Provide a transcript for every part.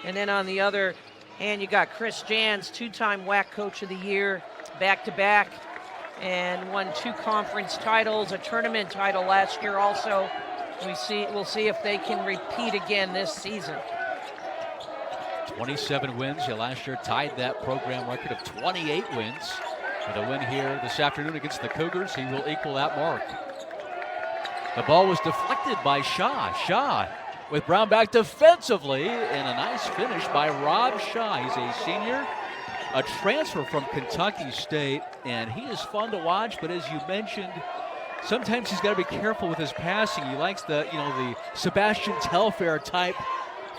And then on the other hand, you got Chris Jans, 2-time WAC Coach of the Year, back-to-back, and won 2 conference titles, a tournament title last year also. We'll see if they can repeat again this season. 27 wins. Last year tied that program record of 28 wins. With a win here this afternoon against the Cougars, he will equal that mark. The ball was deflected by Shaw. Shaw with Brown back defensively, and a nice finish by Rob Shaw. He's a senior, a transfer from Kentucky State, and he is fun to watch, but as you mentioned, sometimes he's got to be careful with his passing. He likes the Sebastian Telfair type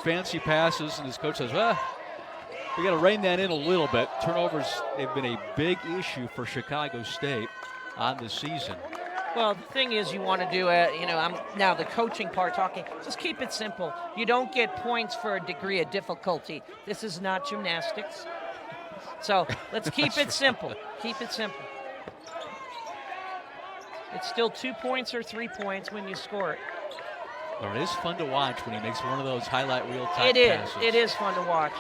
fancy passes, and his coach says, well, we got to rein that in a little bit. Turnovers have been a big issue for Chicago State on the season. Well, the thing is, you want to do I'm now the coaching part talking. Just keep it simple. You don't get points for a degree of difficulty. This is not gymnastics. So let's keep it simple. Keep it simple. It's still 2 points or 3 points when you score it. Well, it is fun to watch when he makes one of those highlight reel type passes. It is fun to watch.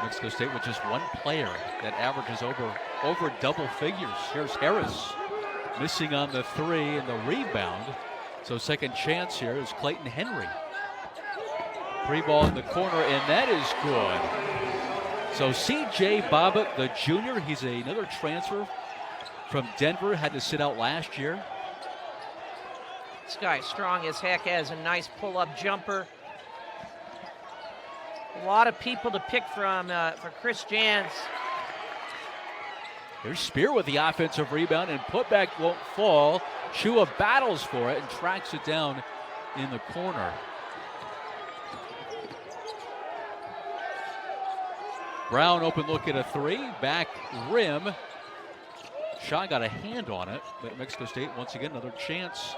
Mexico State with just one player that averages over double figures. Here's Harris missing on the 3 and the rebound. So second chance here is Clayton Henry. 3 ball in the corner, and that is good. So C.J. Bobbitt, the junior, he's another transfer from Denver, had to sit out last year. This guy's strong as heck, has a nice pull-up jumper. A lot of people to pick from for Chris Jans. There's Spear with the offensive rebound, and putback won't fall. Chua battles for it and tracks it down in the corner. Brown open look at a 3, back rim. Shaw got a hand on it, but Mexico State once again another chance.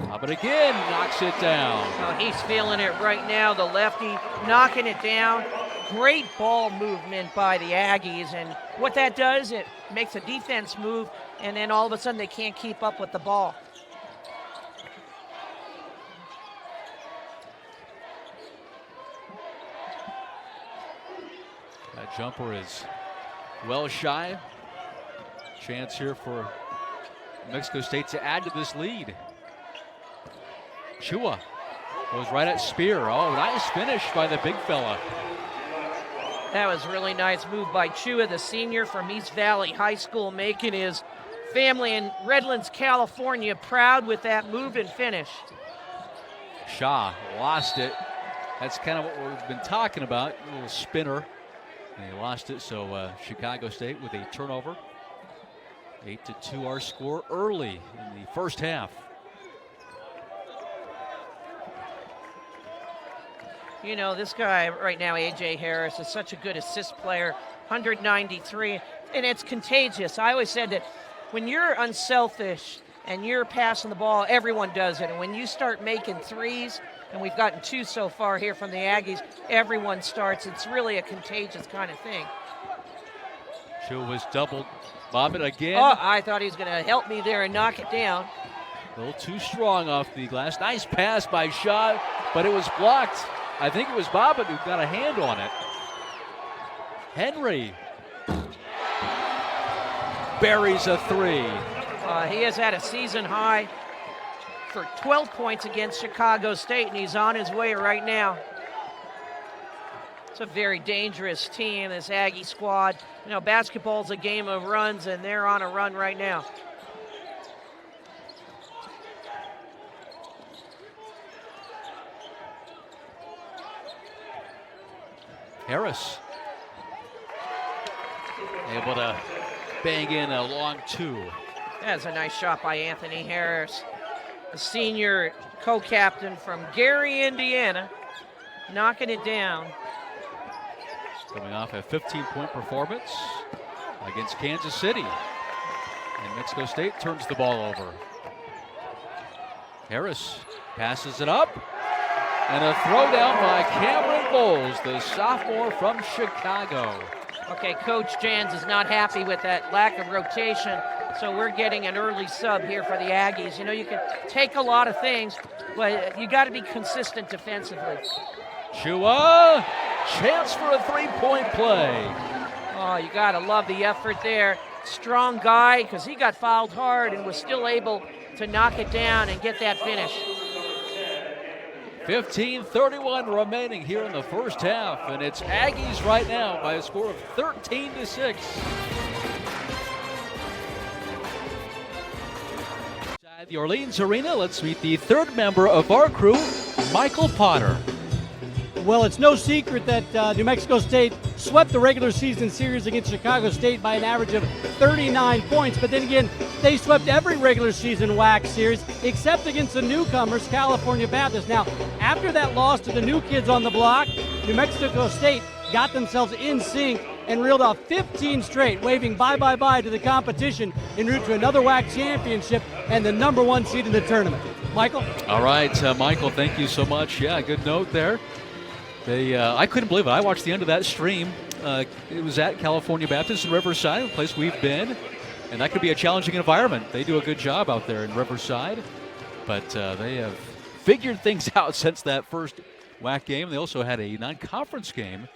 But again, knocks it down. Oh, he's feeling it right now, the lefty knocking it down. Great ball movement by the Aggies, and what that does, it makes a defense move, and then all of a sudden they can't keep up with the ball. That jumper is well shy. Chance here for Mexico State to add to this lead. Chua goes right at Spear. Oh, nice finish by the big fella. That was a really nice move by Chua, the senior from East Valley High School, making his family in Redlands, California proud with that move and finish. Shaw lost it. That's kind of what we've been talking about, a little spinner. And he lost it, so Chicago State with a turnover. 8-2 our score early in the first half. You know, this guy right now, A.J. Harris, is such a good assist player, 193, and it's contagious. I always said that when you're unselfish and you're passing the ball, everyone does it. And when you start making threes, and we've gotten 2 so far here from the Aggies, everyone starts. It's really a contagious kind of thing. Chua was doubled. Bobbitt again. Oh, I thought he was going to help me there and knock it down. A little too strong off the glass. Nice pass by Shaw, but it was blocked. I think it was Bobbitt who got a hand on it. Henry buries a 3. He has had a season high for 12 points against Chicago State, and he's on his way right now. It's a very dangerous team, this Aggie squad. You know, basketball's a game of runs, and they're on a run right now. Harris able to bang in a long 2. That's a nice shot by Anthony Harris, a senior co-captain from Gary, Indiana, knocking it down. Coming off a 15-point performance against Kansas City. And Mexico State turns the ball over. Harris passes it up. And a throwdown by Cameron Bowles, the sophomore from Chicago. Okay, Coach Jans is not happy with that lack of rotation. So we're getting an early sub here for the Aggies. You know, you can take a lot of things, but you got to be consistent defensively. Chua, chance for a three-point play. Oh, you got to love the effort there. Strong guy, because he got fouled hard and was still able to knock it down and get that finish. 15:31 remaining here in the first half, and it's Aggies right now by a score of 13-6. Inside the Orleans Arena, let's meet the third member of our crew, Michael Potter. Well, it's no secret that New Mexico State swept the regular season series against Chicago State by an average of 39 points. But then again, they swept every regular season WAC series except against the newcomers, California Baptist. Now, after that loss to the new kids on the block, New Mexico State got themselves in sync and reeled off 15 straight, waving bye-bye-bye to the competition en route to another WAC championship and the #1 seed in the tournament. Michael? All right, Michael, thank you so much. Yeah, good note there. I couldn't believe it. I watched the end of that stream. It was at California Baptist in Riverside, a place we've been, and that could be a challenging environment. They do a good job out there in Riverside, but they have figured things out since that first WAC game. They also had a non-conference game,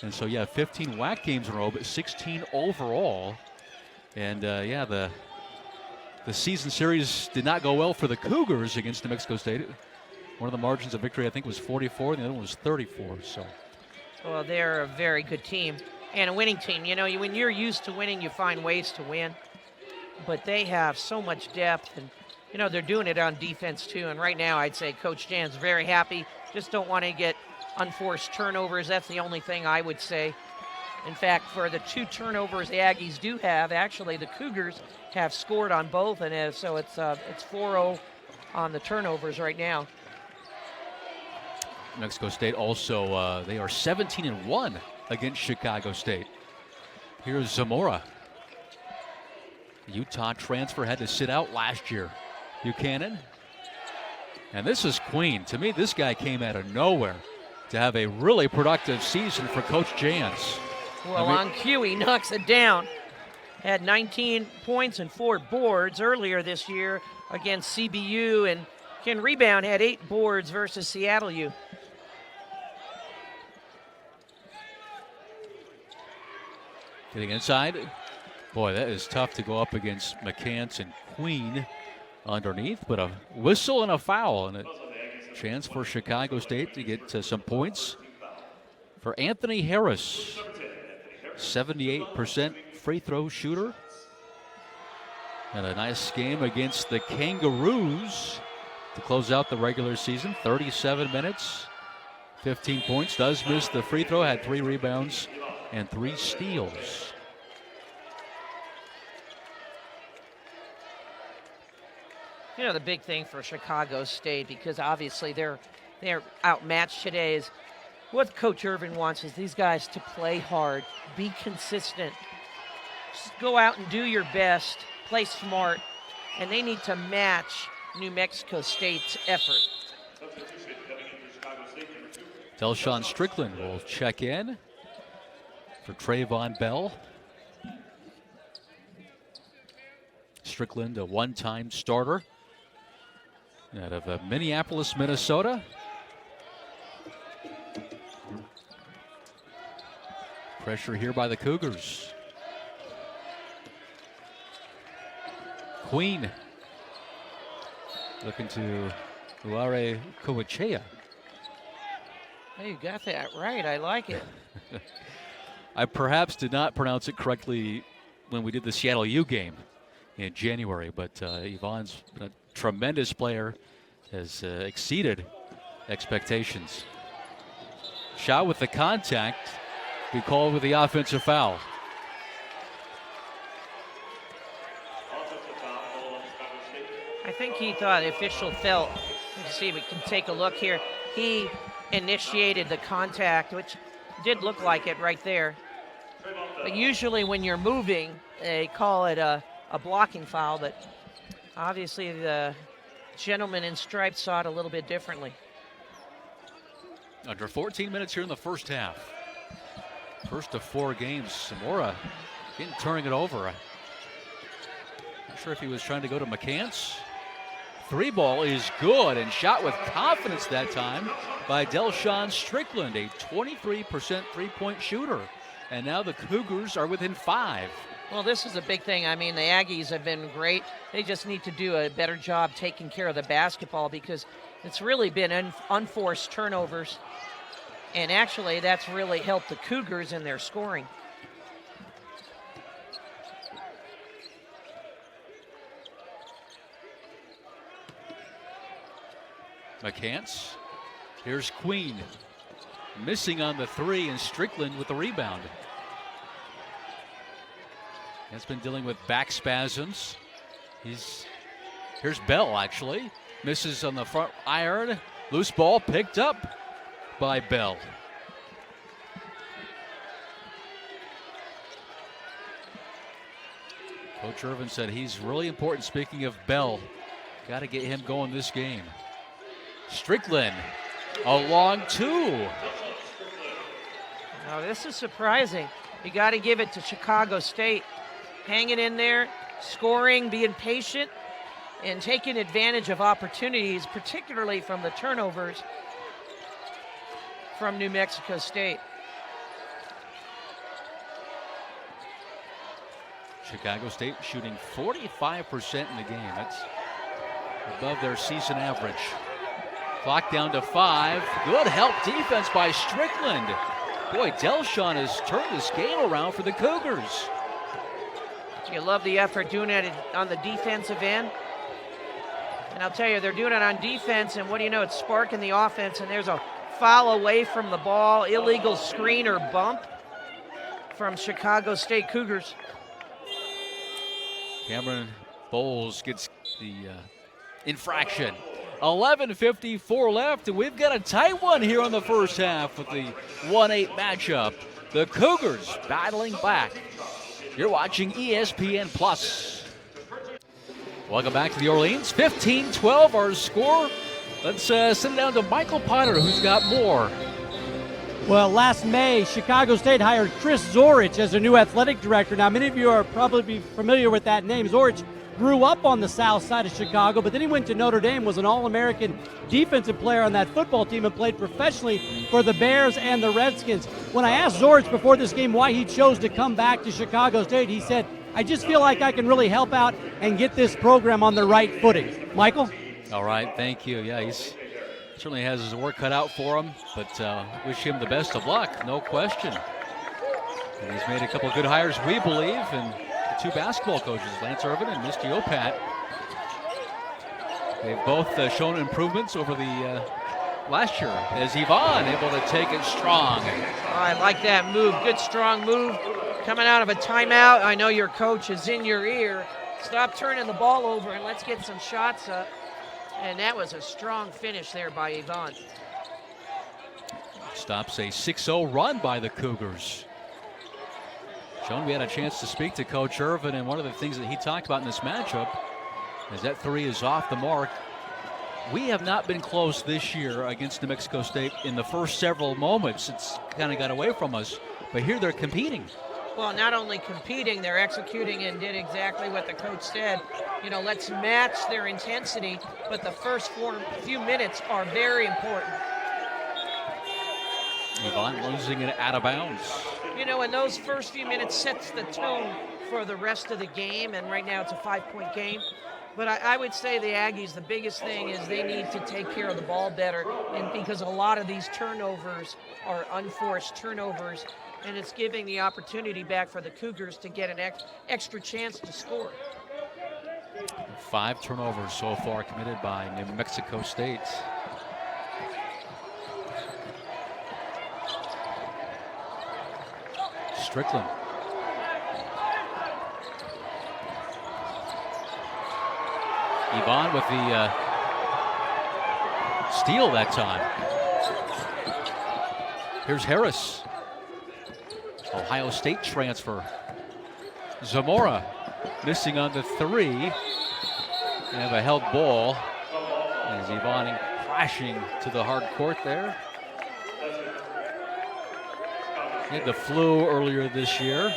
and so 15 WAC games in a row, but 16 overall. And the season series did not go well for the Cougars against New Mexico State. One of the margins of victory, I think, was 44, and the other one was 34. So, well, they're a very good team and a winning team. You know, when you're used to winning, you find ways to win. But they have so much depth, and, you know, they're doing it on defense, too. And right now, I'd say Coach Jan's very happy. Just don't want to get unforced turnovers. That's the only thing I would say. In fact, for the 2 turnovers the Aggies do have, actually, the Cougars have scored on both, and so it's 4-0 on the turnovers right now. Mexico State also, they are 17-1 against Chicago State. Here's Zamora. The Utah transfer had to sit out last year. Buchanan. And this is Queen. To me, this guy came out of nowhere to have a really productive season for Coach Jans. Well, on cue, he knocks it down. Had 19 points and 4 boards earlier this year against CBU, and can rebound, had 8 boards versus Seattle U. Getting inside. Boy, that is tough to go up against McCants and Queen underneath, but a whistle and a foul, and a chance for Chicago State to get some points for Anthony Harris. 78% free throw shooter. And a nice game against the Kangaroos to close out the regular season. 37 minutes, 15 points. Does miss the free throw, had 3 rebounds and 3 steals. You know, the big thing for Chicago State, because obviously they're outmatched today, is what Coach Irvin wants is these guys to play hard, be consistent, just go out and do your best, play smart, and they need to match New Mexico State's effort. Delshawn Strickland will check in for Trayvon Bell. Strickland, a one-time starter out of Minneapolis, Minnesota. Pressure here by the Cougars. Queen looking to Uare Coachea. Hey, you got that right. I like it. I perhaps did not pronounce it correctly when we did the Seattle U game in January, but Yvonne's been a tremendous player, has exceeded expectations. Shot with the contact, be called with the offensive foul. I think he thought the official felt. Let's see, we can take a look here. He initiated the contact, which did look like it right there. But usually when you're moving, they call it a blocking foul, but obviously the gentleman in stripes saw it a little bit differently. Under 14 minutes here in the first half. First of 4 games. Zamora turning it over. sure if he was trying to go to McCants. 3 ball is good and shot with confidence that time by Delshawn Strickland, a 23% three-point shooter. And now the Cougars are within 5. Well, this is a big thing. I mean, the Aggies have been great. They just need to do a better job taking care of the basketball because it's really been unforced turnovers. And actually, that's really helped the Cougars in their scoring. McCants. Here's Queen. Missing on the 3, and Strickland with the rebound. Has been dealing with back spasms. Here's Bell, actually. Misses on the front iron. Loose ball picked up by Bell. Coach Irvin said he's really important. Speaking of Bell, got to get him going this game. Strickland, a long 2. Now this is surprising. You got to give it to Chicago State. Hanging in there, scoring, being patient, and taking advantage of opportunities, particularly from the turnovers from New Mexico State. Chicago State shooting 45% in the game. That's above their season average. Clock down to 5. Good help defense by Strickland. Boy, Delshawn has turned this game around for the Cougars. You love the effort doing it on the defensive end. And I'll tell you, they're doing it on defense, and what do you know, it's sparking the offense, and there's a foul away from the ball, illegal screen or bump from Chicago State Cougars. Cameron Bowles gets the infraction. 11:54 left, and we've got a tight one here in the first half with the 1-8 matchup. The Cougars battling back. You're watching ESPN Plus. Welcome back to the Orleans. 15-12 our score. Let's send it down to Michael Potter, who's got more. Well, last May, Chicago State hired Chris Zorich as their new athletic director. Now, many of you are probably familiar with that name. Zorich grew up on the south side of Chicago, but then he went to Notre Dame, was an All-American defensive player on that football team, and played professionally for the Bears and the Redskins. When I asked Zorich before this game why he chose to come back to Chicago State, he said, I just feel like I can really help out and get this program on the right footing. Michael? All right, thank you. Yeah, he's certainly has his work cut out for him, but wish him the best of luck, no question. And he's made a couple of good hires, we believe, and the 2 basketball coaches, Lance Irvin and Misty Opat. They've both shown improvements over the last year, as Yvonne able to take it strong. I like that move, good strong move. Coming out of a timeout, I know your coach is in your ear. Stop turning the ball over and let's get some shots up. And that was a strong finish there by Yvonne. Stops a 6-0 run by the Cougars. Sean, we had a chance to speak to Coach Irvin, and one of the things that he talked about in this matchup is that 3 is off the mark. We have not been close this year against New Mexico State in the first several moments. It's kind of got away from us, but here they're competing. Well, not only competing, they're executing and did exactly what the coach said. You know, let's match their intensity, but the first few minutes are very important. Yvonne losing it out of bounds. You know, and those first few minutes sets the tone for the rest of the game, and right now it's a 5-point game. But I would say the Aggies, the biggest thing is they need to take care of the ball better, and because a lot of these turnovers are unforced turnovers, and it's giving the opportunity back for the Cougars to get an extra chance to score. 5 turnovers so far committed by New Mexico State. Strickland. Yvonne with the steal that time. Here's Harris. Ohio State transfer. Zamora missing on the 3. They have a held ball as Yvonne crashing to the hard court there. He had the flu earlier this year.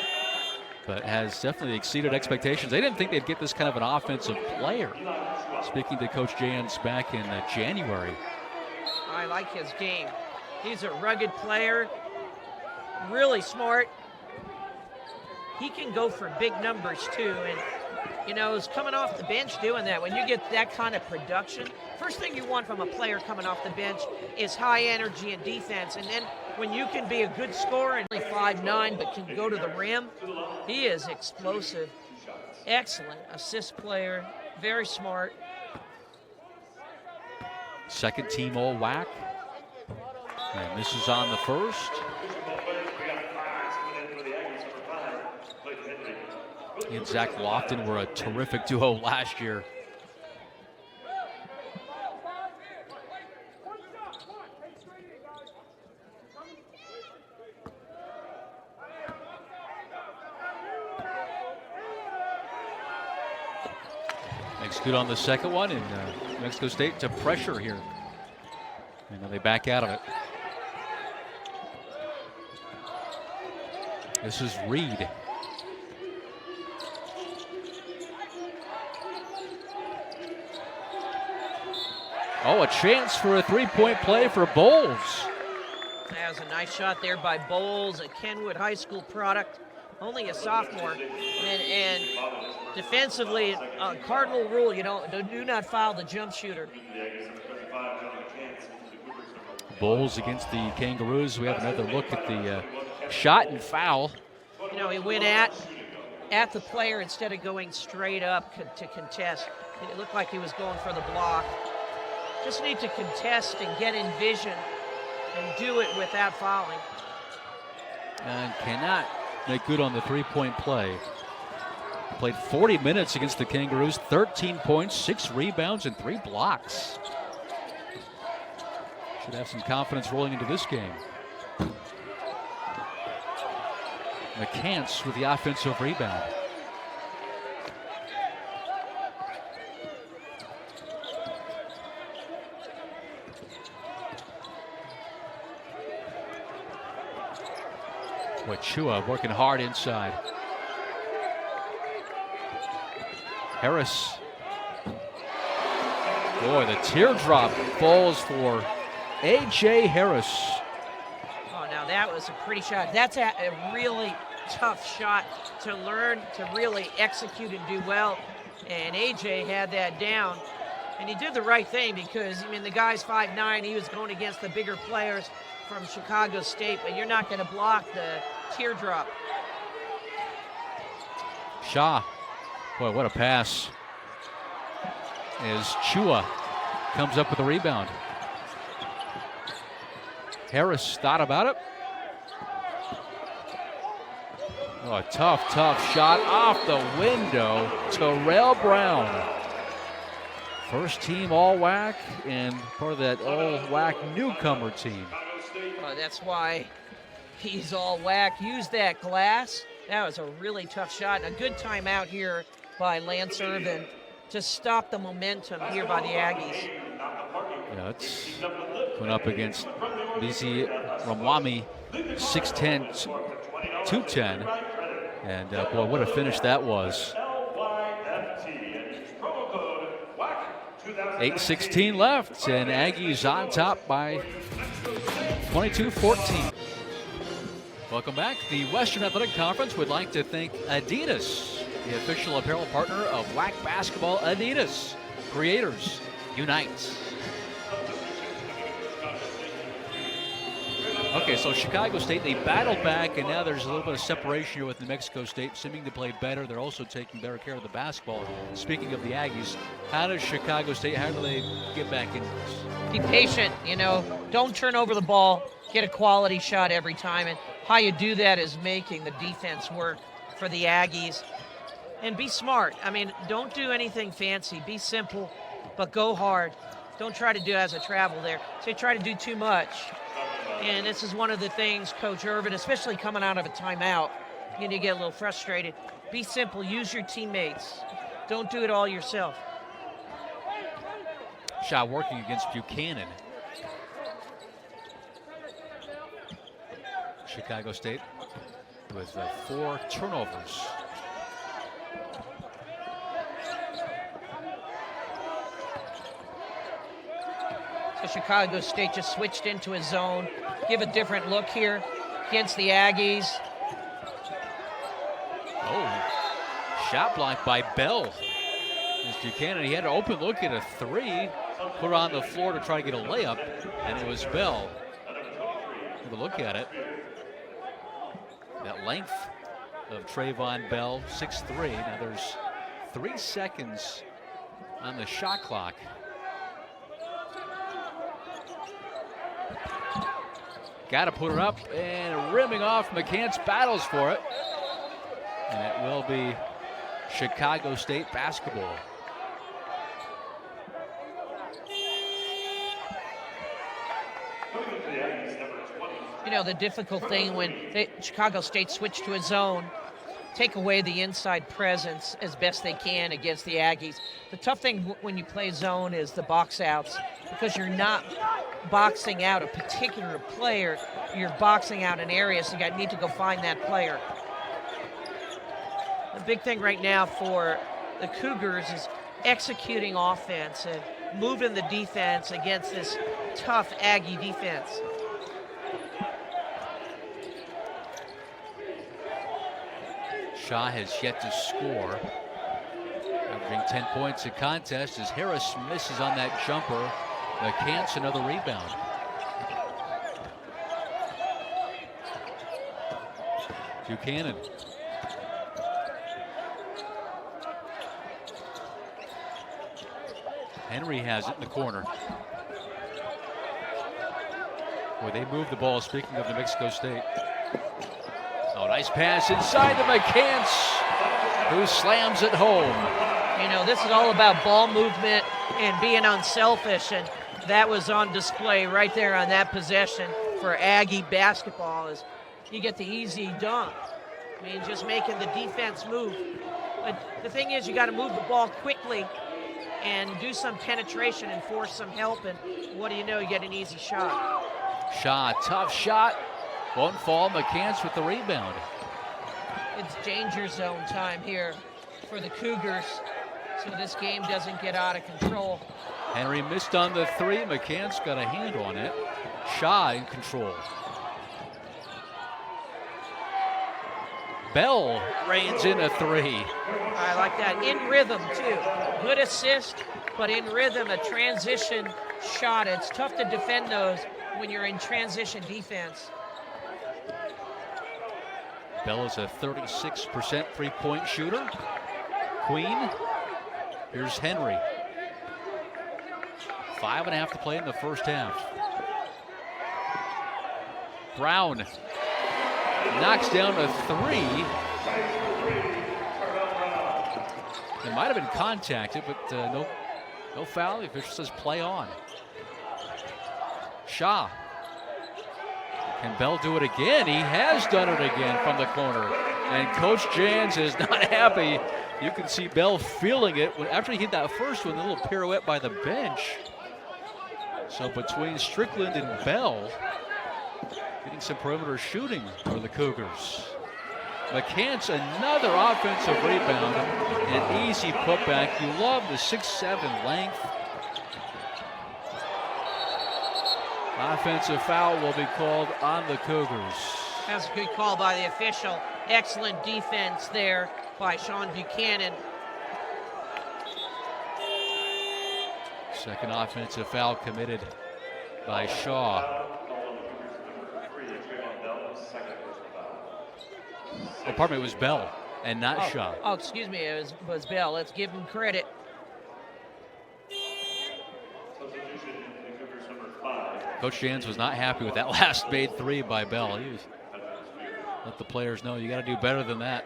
but has definitely exceeded expectations. They didn't think they'd get this kind of an offensive player. Speaking to Coach Jans back in January. I like his game. He's a rugged player, really smart. He can go for big numbers too, and you know, is coming off the bench doing that. When you get that kind of production, first thing you want from a player coming off the bench is high energy and defense. And then when you can be a good scorer and only 5'9", but can go to the rim, he is explosive. Excellent assist player, very smart. Second team all WAC. And this is on the first. He and Zach Lofton were a terrific duo last year. Makes good on the second one, and New Mexico State to pressure here. And then they back out of it. This is Reed. Oh, a chance for a three-point play for Bowles. That was a nice shot there by Bowles, a Kenwood High School product, only a sophomore. And defensively, cardinal rule, you know, do not foul the jump shooter. Bowles against the Kangaroos. We have another look at the shot and foul. You know, he went at the player instead of going straight up to contest. It looked like he was going for the block. Just need to contest and get in vision and do it without fouling. And cannot make good on the three-point play. Played 40 minutes against the Kangaroos, 13 points, 6 rebounds, and 3 blocks. Should have some confidence rolling into this game. McCants with the offensive rebound. Chua working hard inside. Harris. Boy, the teardrop falls for A.J. Harris. Oh, now that was a pretty shot. That's a really tough shot to learn to really execute and do well. And A.J. had that down. And he did the right thing because, I mean, the guy's 5'9". He was going against the bigger players from Chicago State, but you're not going to block the teardrop. Shaw. Boy, what a pass. As Chua comes up with a rebound. Harris thought about it. Oh, a tough shot off the window. Terrell Brown. First team all WAC and part of that all WAC newcomer team. That's why he's all WAC. Use that glass. That was a really tough shot. And a good timeout here by Lance Irvin to stop the momentum here by the Aggies. Yeah, it's going up against Lizzie Ramwami, 6'10", 210. And boy, what a finish that was. 8:16 left, and Aggies on top by 22-14. Welcome back. The Western Athletic Conference would like to thank Adidas, the official apparel partner of WAC basketball. Adidas, creators unite. Okay, so Chicago State, they battled back, and now there's a little bit of separation here with New Mexico State, seeming to play better. They're also taking better care of the basketball. Speaking of the Aggies, how does Chicago State, how do they get back into this? Be patient, you know, don't turn over the ball, get a quality shot every time, and how you do that is making the defense work for the Aggies. And be smart. I mean, don't do anything fancy. Be simple, but go hard. Don't try to do as a travel there. So try to do too much. And this is one of the things Coach Irvin, especially coming out of a timeout, you get a little frustrated. Be simple, use your teammates. Don't do it all yourself. Shot working against Buchanan. Chicago State with 4 turnovers. Chicago State just switched into a zone. Give a different look here against the Aggies. Oh, shot blocked by Bell. As Buchanan, he had an open look at a three, put her on the floor to try to get a layup, and it was Bell. Have a look at it. That length of Trayvon Bell, 6'3". Now there's 3 seconds on the shot clock. Got to put her up, and rimming off. McCants battles for it. And it will be Chicago State basketball. You know, the difficult thing when Chicago State switched to a zone, take away the inside presence as best they can against the Aggies. The tough thing when you play zone is the box outs, because you're not boxing out a particular player, you're boxing out an area, so you need to go find that player. The big thing right now for the Cougars is executing offense and moving the defense against this tough Aggie defense. Shaw has yet to score. Averaging 10 points a contest as Harris misses on that jumper. McCants another rebound. Buchanan. Henry has it in the corner. Boy, they moved the ball, speaking of New Mexico State. Oh, nice pass inside to McCants, who slams it home. You know, this is all about ball movement and being unselfish, and that was on display right there on that possession for Aggie basketball. Is you get the easy dunk. I mean, just making the defense move. But the thing is, you got to move the ball quickly and do some penetration and force some help, and what do you know, you get an easy shot. Shaw, tough shot. Won't fall. McCants with the rebound. It's danger zone time here for the Cougars, so this game doesn't get out of control. Henry missed on the three. McCants got a hand on it. Shaw in control. Bell reins in a three. I like that. In rhythm, too. Good assist, but in rhythm, a transition shot. It's tough to defend those when you're in transition defense. Bell is a 36% three-point shooter. Queen. Here's Henry. 5.5 to play in the first half. Brown knocks down a three. It might have been contacted, but no foul. The official says play on. Shaw. Can Bell do it again? He has done it again from the corner. And Coach Jans is not happy. You can see Bell feeling it. After he hit that first one, a little pirouette by the bench. So between Strickland and Bell, getting some perimeter shooting for the Cougars. McCants another offensive rebound. An easy putback. You love the 6'7" length. Offensive foul will be called on the Cougars. That's a good call by the official. Excellent defense there by Sean Buchanan. Second offensive foul committed by Shaw. Oh, pardon me, it was Bell and not Shaw. Oh, excuse me, it was Bell. Let's give him credit. Coach Jans was not happy with that last made three by Bell. He was, let the players know you got to do better than that.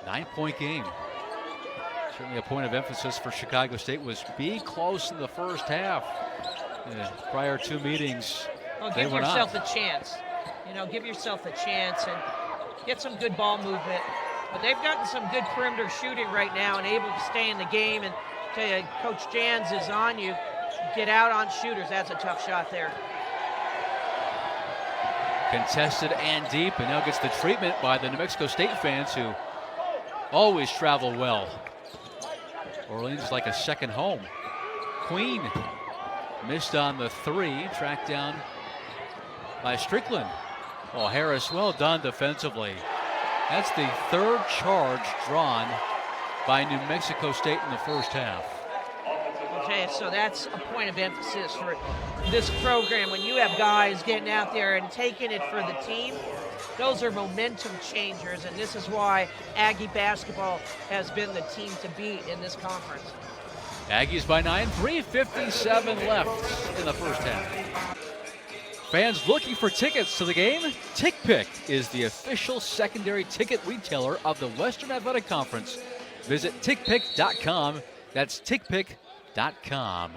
Nine-point game. Certainly a point of emphasis for Chicago State was be close in the first half. Prior two meetings, well, give yourself a chance. You know, give yourself a chance and get some good ball movement. But they've gotten some good perimeter shooting right now and able to stay in the game. And tell you, Coach Jans is on you. Get out on shooters. That's a tough shot there. Contested and deep, and now gets the treatment by the New Mexico State fans who always travel well. Orleans is like a second home. Queen missed on the three, tracked down by Strickland. Oh, Harris, well done defensively. That's the third charge drawn by New Mexico State in the first half. Okay, so that's a point of emphasis for this program. When you have guys getting out there and taking it for the team, those are momentum changers, and this is why Aggie basketball has been the team to beat in this conference. Aggies by 9, 3:57 left in the first half. Fans looking for tickets to the game? TickPick is the official secondary ticket retailer of the Western Athletic Conference. Visit tickpick.com. That's tickpick.com.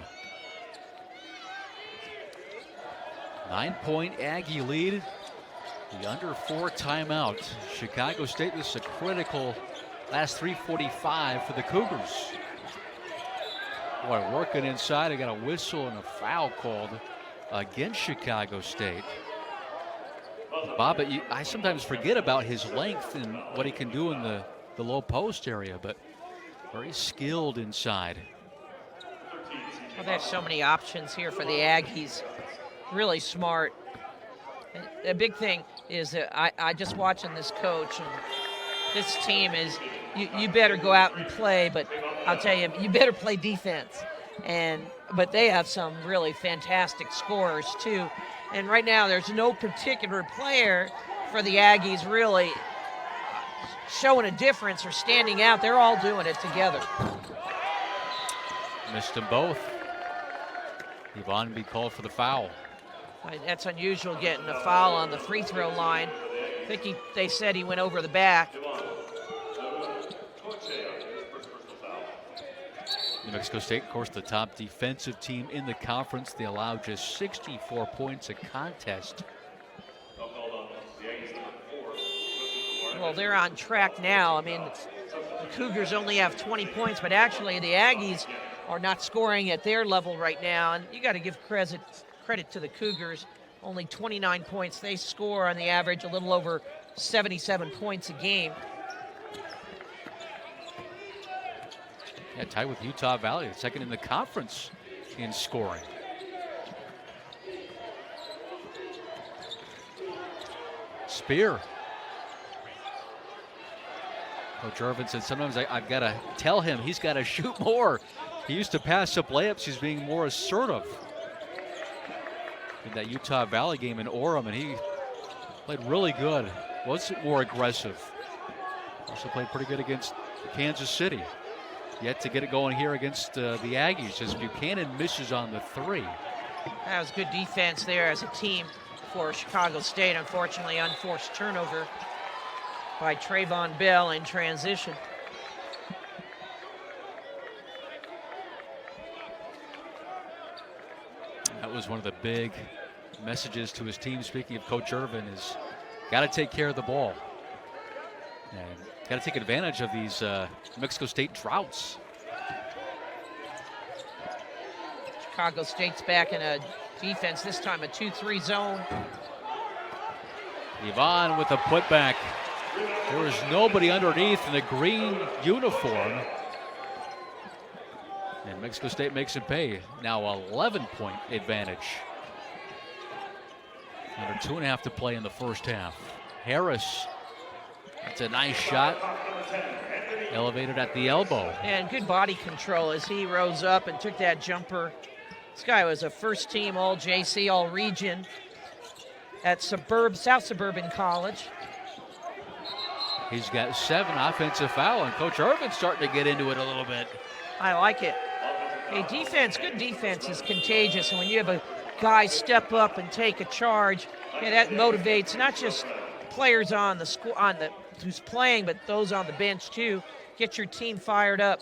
9-point Aggie lead. The under 4 timeout. Chicago State, this is a critical last 3:45 for the Cougars. Boy, working inside. I got a whistle and a foul called against Chicago State. Bob, I sometimes forget about his length and what he can do in the low post area, but very skilled inside. Well, there's so many options here for the Aggies. Really smart. And a big thing is that I just watching this coach and this team is, you better go out and play, but I'll tell you, you better play defense. But they have some really fantastic scorers too. And right now there's no particular player for the Aggies really showing a difference or standing out. They're all doing it together. Missed them both. Yvonne be called for the foul. That's unusual, getting a foul on the free throw line. I think they said he went over the back. New Mexico State, of course, the top defensive team in the conference. They allowed just 64 points a contest. Well, they're on track now. I mean, the Cougars only have 20 points, but actually the Aggies are not scoring at their level right now. And you got to give credit to the Cougars. Only 29 points. They score on the average a little over 77 points a game. Yeah, tied with Utah Valley, second in the conference in scoring. Spear. Coach Irvin said sometimes I've got to tell him he's got to shoot more. He used to pass up layups. He's being more assertive. In that Utah Valley game in Orem, and he played really good. Was more aggressive. Also played pretty good against Kansas City. Yet to get it going here against the Aggies as Buchanan misses on the three. That was good defense there as a team for Chicago State. Unfortunately, unforced turnover by Trayvon Bell in transition. That was one of the big messages to his team, speaking of Coach Irvin, is got to take care of the ball. And got to take advantage of these Mexico State droughts. Chicago State's back in a defense, this time a 2-3 zone. Yvonne with a putback. There was nobody underneath in the green uniform. And Mexico State makes it pay. Now 11-point advantage. Under 2.5 to play in the first half. Harris, that's a nice shot. Elevated at the elbow. And good body control as he rose up and took that jumper. This guy was a first team all JC, all region at South Suburban College. He's got 7 offensive fouls, and Coach Irvin's starting to get into it a little bit. I like it. Hey, defense, good defense is contagious, and when you have a guy step up and take a charge, that motivates not just players on the who's playing, but those on the bench too. Get your team fired up.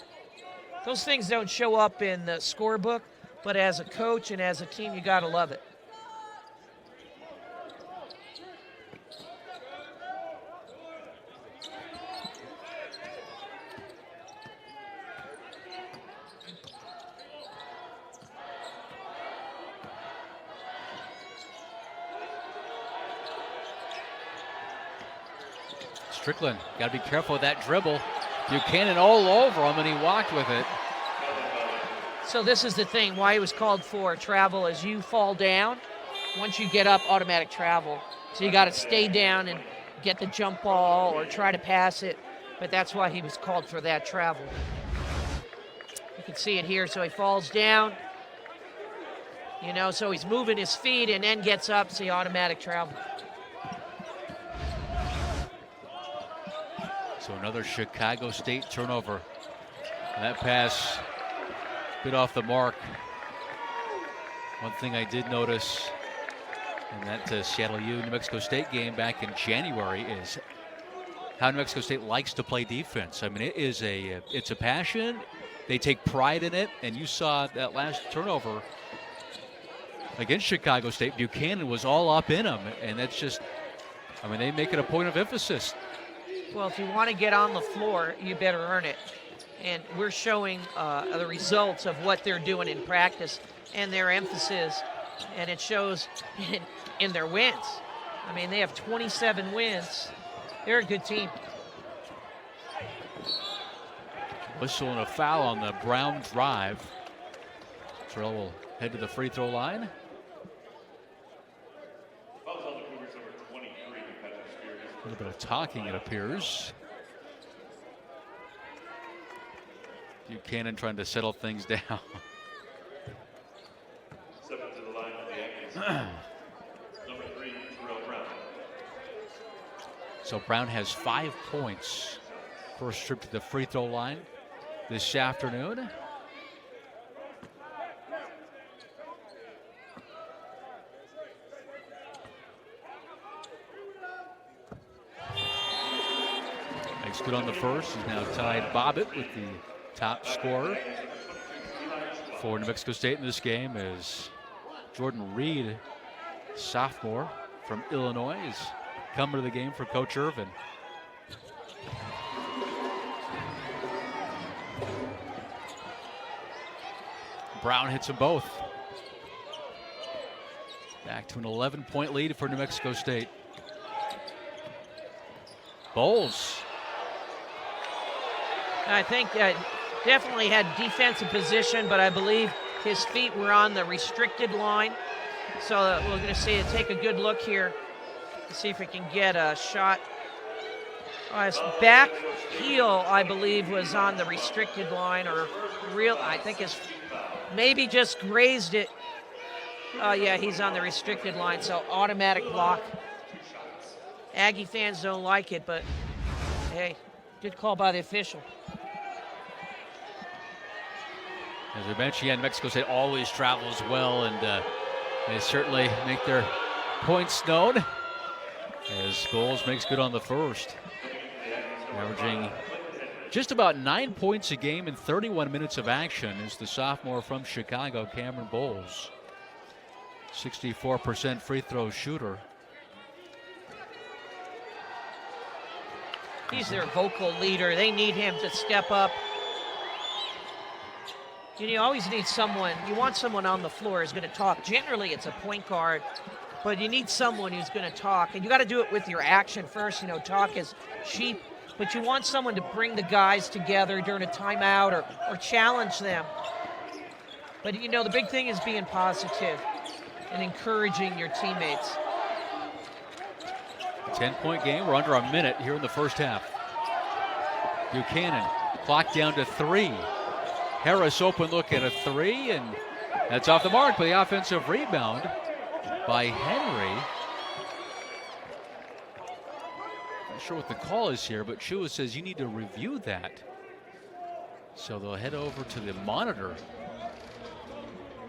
Those things don't show up in the scorebook, but as a coach and as a team, you got to love it. Strickland got to be careful with that dribble. Buchanan all over him, and he walked with it. So this is the thing, why he was called for travel is you fall down. Once you get up, automatic travel. So you got to stay down and get the jump ball or try to pass it. But that's why he was called for that travel. You can see it here. So he falls down. You know, so he's moving his feet and then gets up, so automatic travel. So another Chicago State turnover. That pass bit off the mark. One thing I did notice in that Seattle U New Mexico State game back in January is how New Mexico State likes to play defense. I mean, it's a passion. They take pride in it, and you saw that last turnover against Chicago State. Buchanan was all up in them, and that's just, I mean, they make it a point of emphasis. Well, if you want to get on the floor, you better earn it. And we're showing the results of what they're doing in practice and their emphasis, and it shows in their wins. I mean, they have 27 wins. They're a good team. Whistle and a foul on the Brown drive. Terrell will head to the free throw line. A little bit of talking, it appears. Buchanan trying to settle things down. Step to the line of the Yankees. Number 3, Terrell Brown. So Brown has 5 points. First trip to the free throw line this afternoon. Makes good on the first. He's now tied Bobbitt with the top scorer for New Mexico State in this game is Jordan Reed, sophomore from Illinois, is coming to the game for Coach Irvin. Brown hits them both. Back to an 11-point lead for New Mexico State. Bowles. I think definitely had defensive position, but I believe his feet were on the restricted line. So we're going to see it. Take a good look here to see if we can get a shot. His back heel, I believe, was on the restricted line, or I think his maybe just grazed it. Oh yeah, he's on the restricted line, so automatic block. Aggie fans don't like it, but hey, good call by the official. As we mentioned, New Mexico State always travels well, and they certainly make their points known. As Bowles makes good on the first, averaging just about 9 points a game in 31 minutes of action is the sophomore from Chicago, Cameron Bowles. 64% free throw shooter. He's their vocal leader. They need him to step up. You always need someone, you want someone on the floor who's going to talk. Generally, it's a point guard, but you need someone who's going to talk. And you got to do it with your action first. Talk is cheap, but you want someone to bring the guys together during a timeout or challenge them. But, the big thing is being positive and encouraging your teammates. 10-point game. We're under a minute here in the first half. Buchanan, clock down to 3. Harris open look at a 3, and that's off the mark. But the offensive rebound by Henry. Not sure what the call is here, but Chua says you need to review that. So they'll head over to the monitor.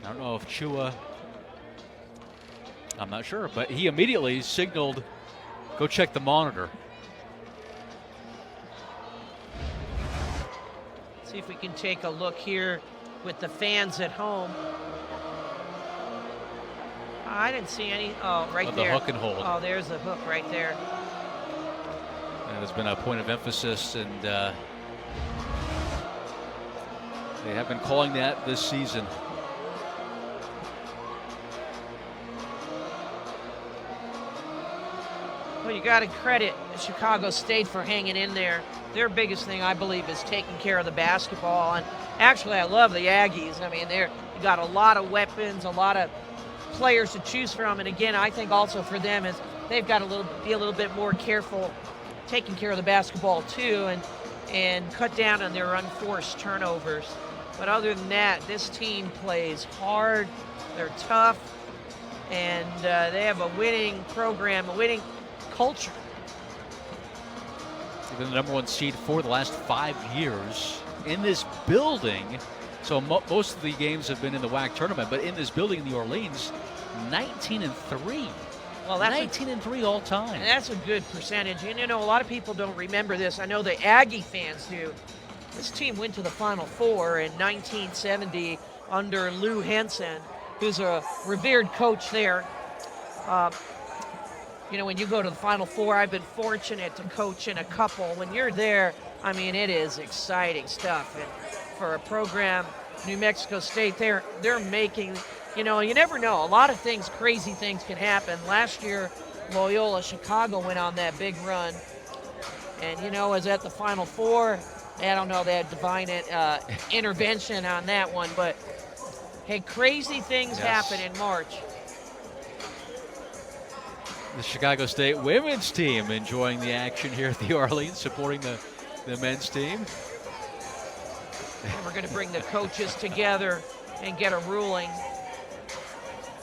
I don't know if Chua, I'm not sure, but he immediately signaled, go check the monitor. See if we can take a look here with the fans at home. I didn't see any. Oh, right there. The hook and hold. Oh, there's the hook right there. That has been a point of emphasis, and they have been calling that this season. Well, you got to credit Chicago State for hanging in there. Their biggest thing, I believe, is taking care of the basketball. And actually, I love the Aggies. I mean, you got a lot of weapons, a lot of players to choose from. And again, I think also for them is they've got to be a little bit more careful taking care of the basketball too, and cut down on their unforced turnovers. But other than that, this team plays hard. They're tough, and they have a winning program, a winning culture. They've been the #1 seed for the last 5 years in this building. So most of the games have been in the WAC tournament, but in this building in New Orleans, 19-3. Well, that's 19-3 all time. That's a good percentage. And you know, a lot of people don't remember this. I know the Aggie fans do. This team went to the Final Four in 1970 under Lou Henson, who's a revered coach there. You know, when you go to the Final Four, I've been fortunate to coach in a couple. When you're there, I mean, it is exciting stuff. And for a program, New Mexico State, they're making, you know, you never know. A lot of things, crazy things can happen. Last year, Loyola Chicago went on that big run. And, you know, was at the Final Four. I don't know, they had divine intervention on that one. But, hey, crazy things happen in March. The Chicago State women's team enjoying the action here at the Orleans, supporting the men's team. And we're going to bring the coaches together and get a ruling.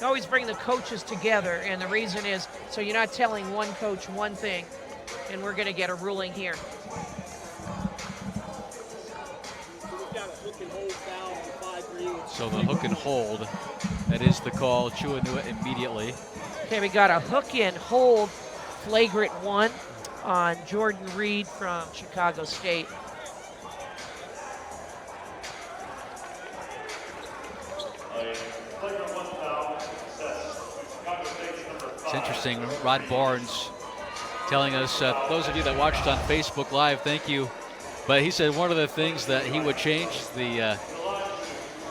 Always bring the coaches together, and the reason is so you're not telling one coach one thing, and we're going to get a ruling here. So the hook and hold, that is the call. Chua knew it immediately. Okay, we got a hook and hold flagrant one on Jordan Reed from Chicago State. It's interesting, Rod Barnes telling us, those of you that watched on Facebook Live, thank you. But he said one of the things that he would change the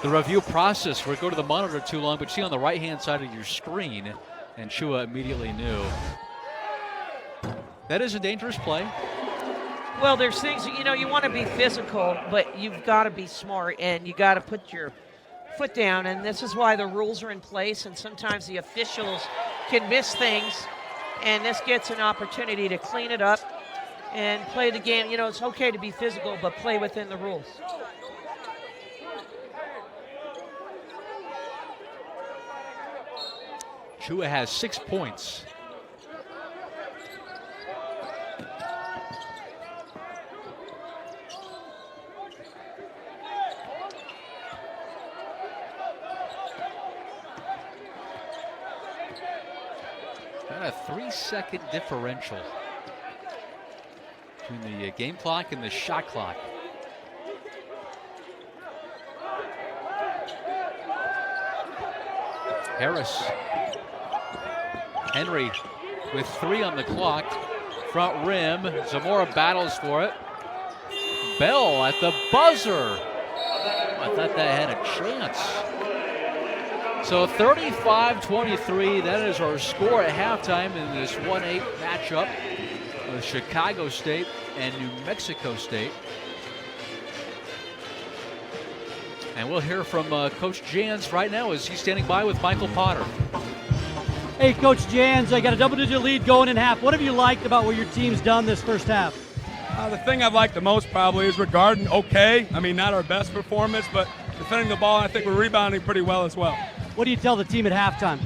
review process where go to the monitor too long, but see on the right-hand side of your screen, and Chua immediately knew. That is a dangerous play. Well, there's things, you know, you want to be physical, but you've got to be smart, and you got to put your foot down, and this is why the rules are in place, and sometimes the officials can miss things, and this gets an opportunity to clean it up and play the game. You know, it's okay to be physical, but play within the rules. Chua has 6 points. Got a 3-second differential between the game clock and the shot clock. Harris. Henry with 3 on the clock. Front rim. Zamora battles for it. Bell at the buzzer. I thought that had a chance. So 35-23, that is our score at halftime in this 1-8 matchup with Chicago State and New Mexico State. And we'll hear from Coach Jans right now as he's standing by with Michael Potter. Hey, Coach Jans, I got a double-digit lead going in half. What have you liked about what your team's done this first half? The thing I've liked the most probably is we're guarding okay. I mean, not our best performance, but defending the ball, I think we're rebounding pretty well as well. What do you tell the team at halftime?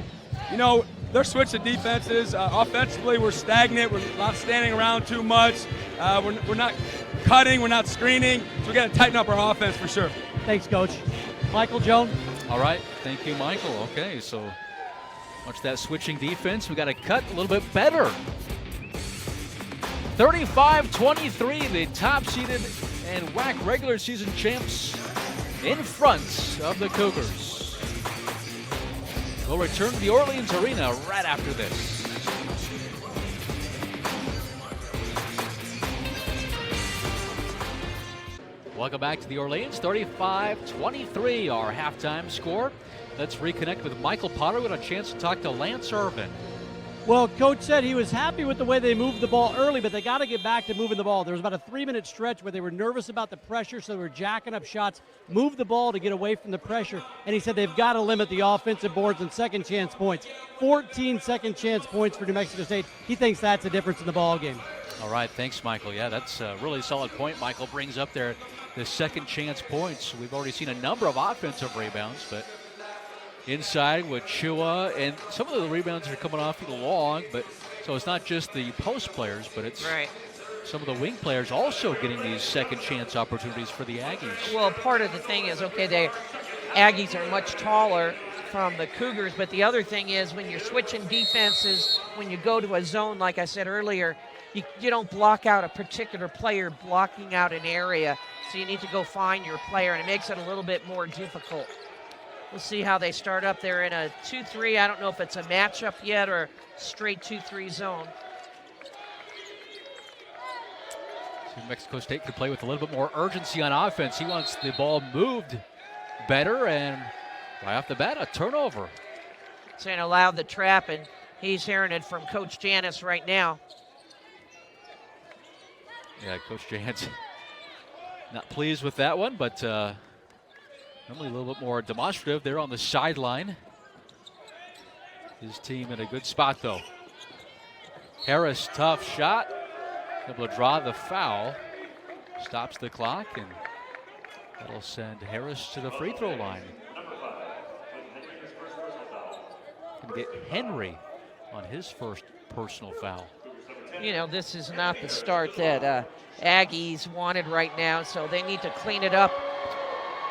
You know, they're switching defenses. Offensively, we're stagnant. We're not standing around too much. We're not cutting. We're not screening. So we got to tighten up our offense for sure. Thanks, Coach. Michael, Joan? All right. Thank you, Michael. Okay, so watch that switching defense. We got to cut a little bit better. 35-23, the top-seeded and WAC regular season champs in front of the Cougars. We'll return to the Orleans Arena right after this. Welcome back to the Orleans, 35-23, our halftime score. Let's reconnect with Michael Potter. We got a chance to talk to Lance Irvin. Well, Coach said he was happy with the way they moved the ball early, but they got to get back to moving the ball. There was about a 3-minute stretch where they were nervous about the pressure, so they were jacking up shots, moved the ball to get away from the pressure, and he said they've got to limit the offensive boards and second chance points. 14 second chance points for New Mexico State. He thinks that's a difference in the ball game. All right, thanks, Michael. Yeah, that's a really solid point Michael brings up there. The second chance points. We've already seen a number of offensive rebounds, but inside with Chua, and some of the rebounds are coming off long, but so it's not just the post players, but it's some of the wing players also getting these second chance opportunities for the Aggies. Well, part of the thing is, okay, Aggies are much taller from the Cougars, but the other thing is when you're switching defenses, when you go to a zone, like I said earlier, you don't block out a particular player, blocking out an area, so you need to go find your player, and it makes it a little bit more difficult. We'll see how they start up there in a 2-3. I don't know if it's a matchup yet or straight 2-3 zone. So Mexico State could play with a little bit more urgency on offense. He wants the ball moved better, and right off the bat, a turnover. Saying allowed the trap, and he's hearing it from Coach Janis right now. Yeah, Coach Jans not pleased with that one, but normally a little bit more demonstrative there on the sideline. His team in a good spot, though. Harris, tough shot. Able to draw the foul. Stops the clock, and that'll send Harris to the free throw line. Gonna get Henry on his first personal foul. You know, this is not the start that Aggies wanted right now, so they need to clean it up.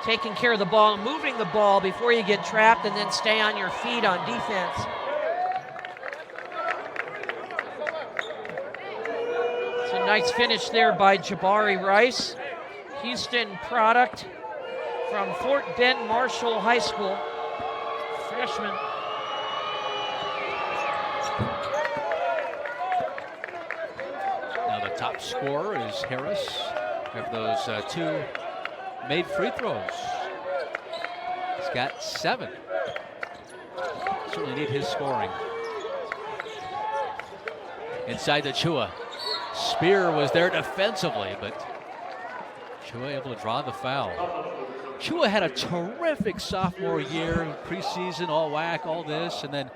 Taking care of the ball and moving the ball before you get trapped, and then stay on your feet on defense. It's a nice finish there by Jabari Rice, Houston product from Fort Bend Marshall High School, freshman. Now the top scorer is Harris. Have those two made free throws. He's got 7. Certainly need his scoring. Inside to Chua. Spear was there defensively, but Chua able to draw the foul. Chua had a terrific sophomore year, preseason, all WAC, all this, and then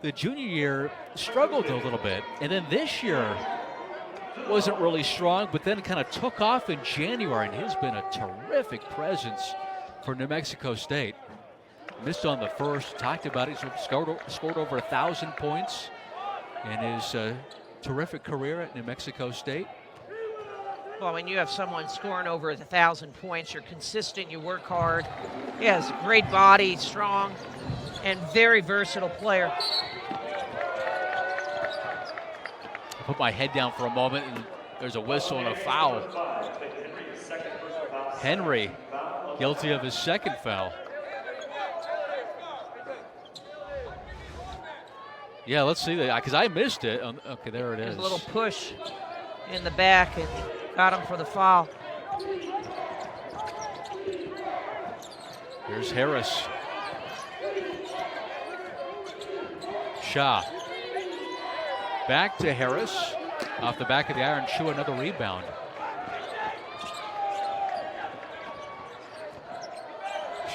the junior year struggled a little bit. And then this year wasn't really strong, but then kind of took off in January, and he's been a terrific presence for New Mexico State. Missed on the first, talked about it, he's scored over 1,000 points in his terrific career at New Mexico State. Well, when you have someone scoring over 1,000 points, you're consistent, you work hard. He has a great body, strong, and very versatile player. Put my head down for a moment, and there's a whistle and a foul. Henry, guilty of his second foul. Yeah, let's see that, because I missed it. Okay, there it is. There's a little push in the back, and got him for the foul. Here's Harris. Shaw. Back to Harris. Off the back of the iron, Chua, another rebound.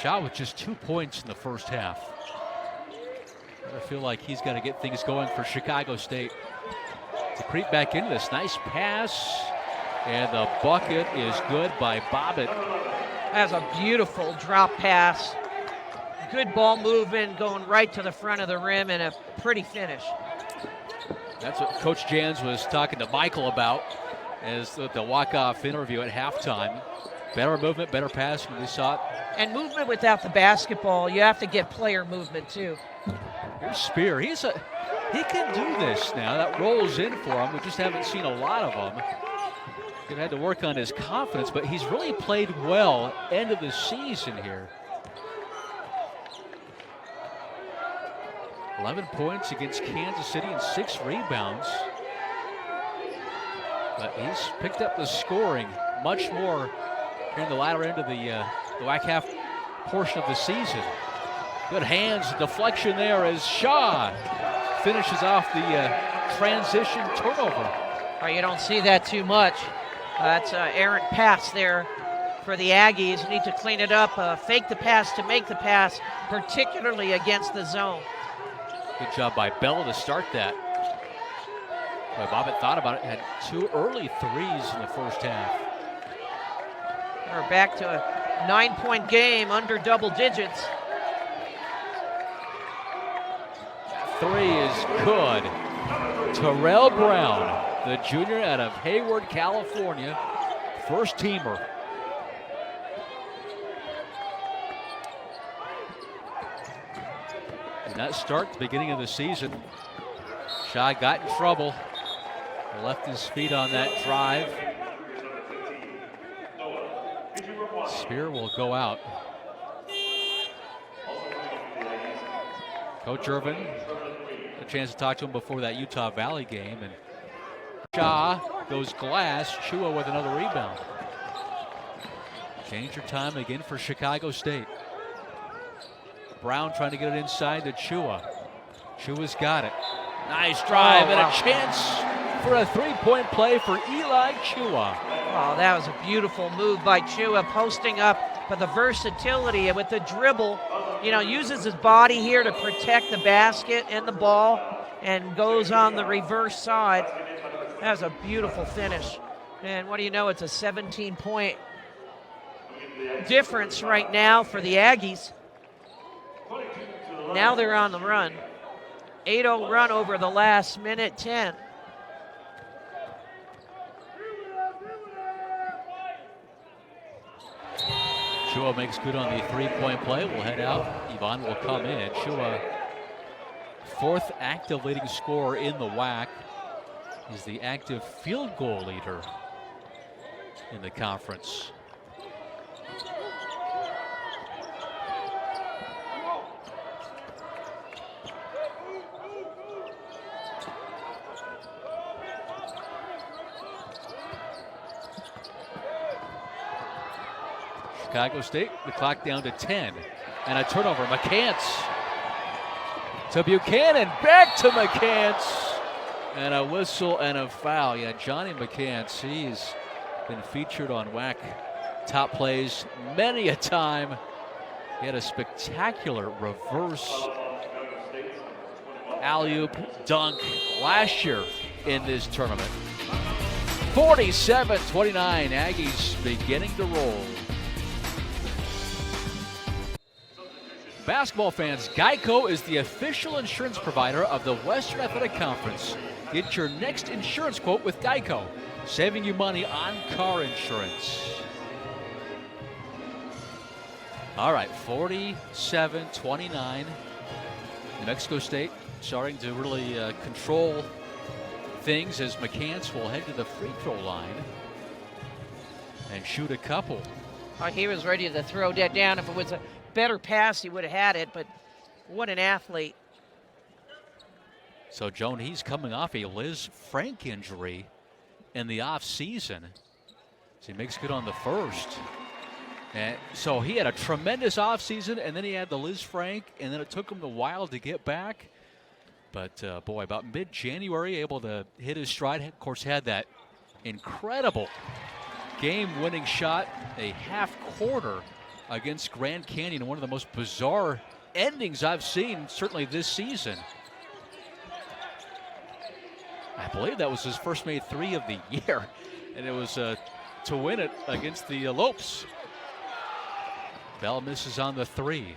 Shaw with just 2 points in the first half. I feel like he's got to get things going for Chicago State to creep back into this. Nice pass, and the bucket is good by Bobbitt. That's a beautiful drop pass. Good ball movement, going right to the front of the rim, and a pretty finish. That's what Coach Jans was talking to Michael about as the walk-off interview at halftime. Better movement, better passing, we saw it. And movement without the basketball, you have to get player movement too. Here's Spear. He can do this now. That rolls in for him. We just haven't seen a lot of them. He had to work on his confidence, but he's really played well end of the season here. 11 points against Kansas City and 6 rebounds. But he's picked up the scoring much more here in the latter end of the WAC half portion of the season. Good hands, deflection there as Shaw finishes off the transition turnover. Oh, you don't see that too much. That's an errant pass there for the Aggies. Need to clean it up, fake the pass to make the pass, particularly against the zone. Good job by Bell to start that. Boy, Bobbitt thought about it, had 2 early threes in the first half. We're back to a 9-point game, under double digits. 3 is good. Terrell Brown, the junior out of Hayward, California, first teamer. And that start at the beginning of the season, Shaw got in trouble, left his feet on that drive. Spear will go out. Coach Irvin, a chance to talk to him before that Utah Valley game, and Shaw goes glass. Chua with another rebound. Change your time again for Chicago State. Brown trying to get it inside to Chua. Chua's got it. Nice drive and a chance for a 3-point play for Eli Chua. Oh, that was a beautiful move by Chua, posting up, but the versatility with the dribble, uses his body here to protect the basket and the ball, and goes on the reverse side. That was a beautiful finish. And what do you know, it's a 17-point difference right now for the Aggies. Now they're on the run. 8-0 run over the last minute 10. Chua makes good on the 3-point play. We'll head out. Yvonne will come in. Chua, 4th active leading scorer in the WAC. He's the active field goal leader in the conference. Chicago State, the clock down to 10. And a turnover. McCants to Buchanan. Back to McCants. And a whistle and a foul. Yeah, Johnny McCants, he's been featured on WAC top plays many a time. He had a spectacular reverse alley-oop dunk last year in this tournament. 47-29, Aggies beginning to roll. Basketball fans, Geico is the official insurance provider of the Western Athletic Conference. Get your next insurance quote with Geico, saving you money on car insurance. All right, 47-29. New Mexico State starting to really control things as McCants will head to the free throw line and shoot a couple. He was ready to throw that down. If it was a better pass, he would have had it, but what an athlete. So Joan, he's coming off a Liz Frank injury in the offseason. So he makes good on the first. And so he had a tremendous offseason, and then he had the Liz Frank, and then it took him a while to get back. But boy, about mid-January, able to hit his stride. Of course, had that incredible game-winning shot, a half quarter against Grand Canyon, one of the most bizarre endings I've seen, certainly this season. I believe that was his first made 3 of the year, and it was to win it against the Lopes. Bell misses on the 3.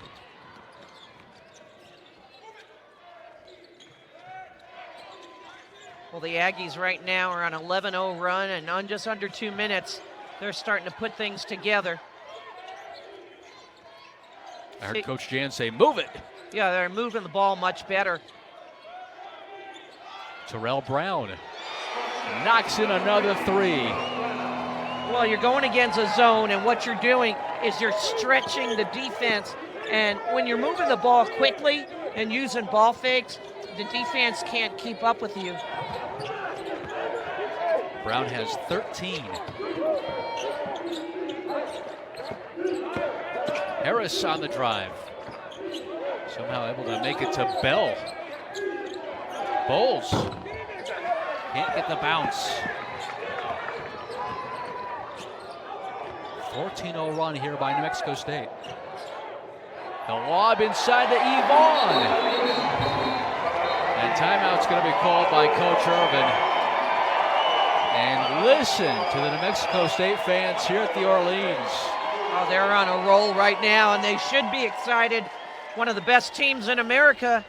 Well, the Aggies right now are on an 11-0 run, and on just under 2 minutes, they're starting to put things together. I heard Coach Jan say, move it. Yeah, they're moving the ball much better. Terrell Brown knocks in another 3. Well, you're going against a zone, and what you're doing is you're stretching the defense. And when you're moving the ball quickly and using ball fakes, the defense can't keep up with you. Brown has 13. Harris on the drive. Somehow able to make it to Bell. Bowles can't get the bounce. 14-0 run here by New Mexico State. The lob inside to Yvonne. And timeout's going to be called by Coach Irvin. And listen to the New Mexico State fans here at the Orleans. Oh, they're on a roll right now, and they should be excited. One of the best teams in America,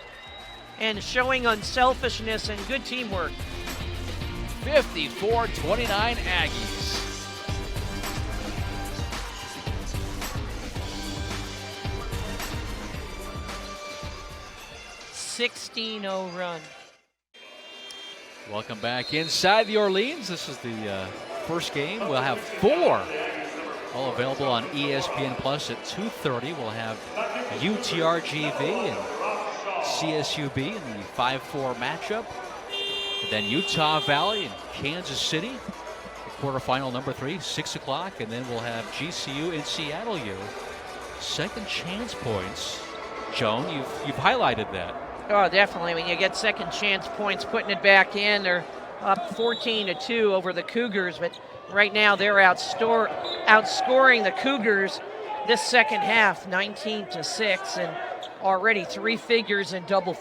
and showing unselfishness and good teamwork. 54-29 Aggies. $16-0 run. Welcome back inside the Orleans. This is the first game. We'll have 4 all available on ESPN Plus at 2:30. We'll have UTRGV and CSUB in the 5-4 matchup. And then Utah Valley and Kansas City, the quarterfinal number 3, 6 o'clock. And then we'll have GCU and Seattle U. Second chance points. Joan, you've highlighted that. Oh, definitely. When you get second chance points, putting it back in, they're up 14-2 over the Cougars, but right now they're outscoring the Cougars this second half, 19-6, and already 3 players in double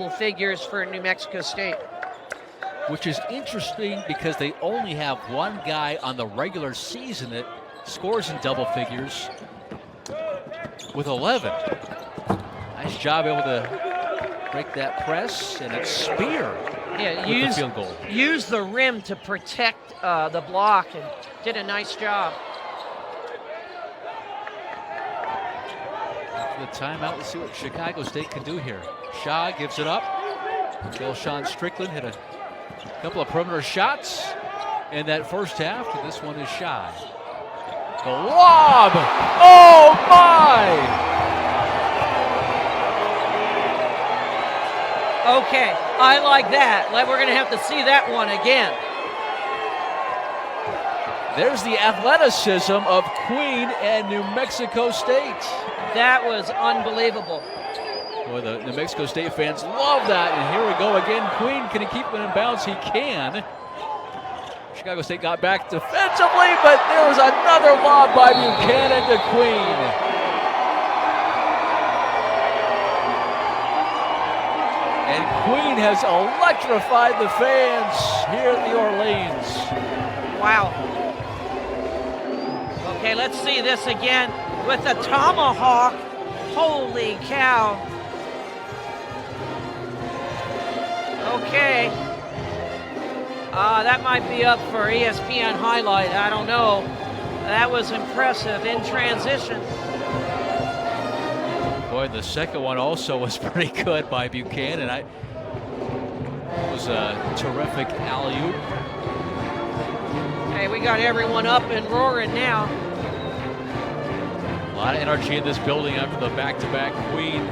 figures for New Mexico State. Which is interesting because they only have one guy on the regular season that scores in double figures with 11. Nice job able to break that press, and it's Spear with the field goal. Use the rim to protect the block, and did a nice job. After the timeout, let's see what Chicago State can do here. Shaw gives it up. Sean Strickland hit a couple of perimeter shots in that first half, and this one is shy. The lob! Oh my! Okay, I like that. We're going to have to see that one again. There's the athleticism of Queen and New Mexico State. That was unbelievable. Boy, the New Mexico State fans love that. And here we go again. Queen, can he keep it in bounds? He can. Chicago State got back defensively, but there was another lob by Buchanan to Queen. And Queen has electrified the fans here at the Orleans. Wow. Okay, let's see this again with the tomahawk. Holy cow. Okay. That might be up for ESPN highlight. I don't know. That was impressive in transition. Boy, the second one also was pretty good by Buchanan. It was a terrific alley-oop. Hey, we got everyone up and roaring now. A lot of energy in this building after the back-to-back Queen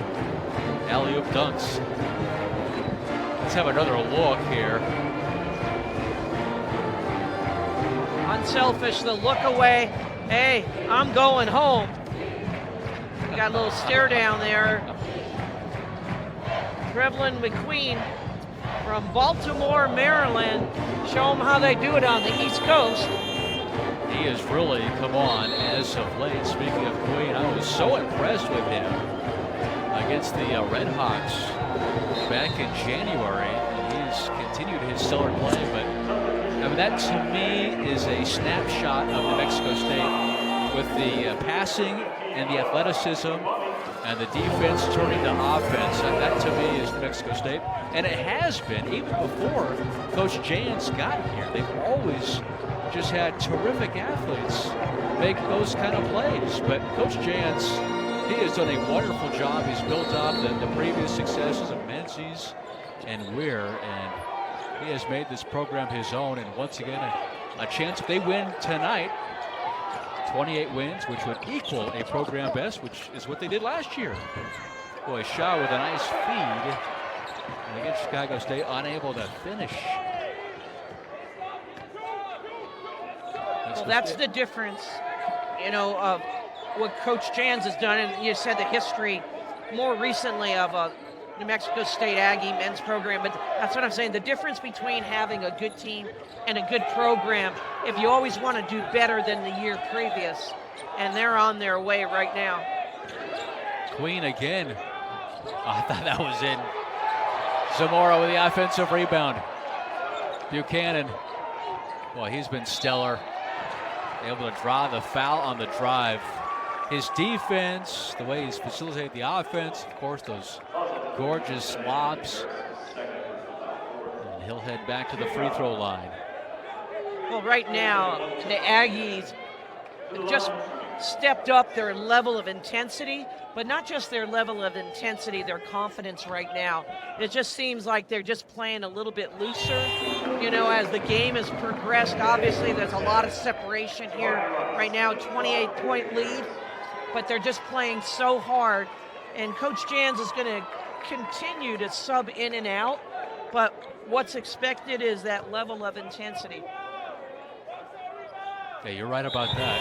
alley-oop dunks. Let's have another look here. Unselfish, the look away. Hey, I'm going home. We got a little stare down there. Trevlin McQueen from Baltimore, Maryland. Show them how they do it on the East Coast. He has really come on as of late. Speaking of Queen, I was so impressed with him against the Red Hawks back in January. He's continued his stellar play, but I mean, that to me is a snapshot of New Mexico State with the passing and the athleticism and the defense turning to offense. And that to me is New Mexico State. And it has been even before Coach Jans got here. They've always just had terrific athletes make those kind of plays. But Coach Jans, he has done a wonderful job. He's built up the previous successes of Menzies and Weir, and he has made this program his own. And once again, a chance if they win tonight, 28 wins, which would equal a program best, which is what they did last year. Boy, Shaw with a nice feed. And again, Chicago State unable to finish. Well, that's the difference, you know, of what Coach Jans has done. And you said the history more recently of New Mexico State Aggie men's program, but that's what I'm saying. The difference between having a good team and a good program, if you always want to do better than the year previous, and they're on their way right now. Queen again. Oh, I thought that was in. Zamora with the offensive rebound. Buchanan, boy, he's been stellar. Able to draw the foul on the drive. His defense, the way he's facilitated the offense, of course, those gorgeous lobs. And he'll head back to the free throw line. Well, right now, the Aggies have just stepped up their level of intensity, but not just their level of intensity, their confidence right now. It just seems like they're just playing a little bit looser. You know, as the game has progressed, obviously there's a lot of separation here. Right now, 28-point lead, but they're just playing so hard. And Coach Jans is going to continue to sub in and out, but what's expected is that level of intensity. Yeah, you're right about that.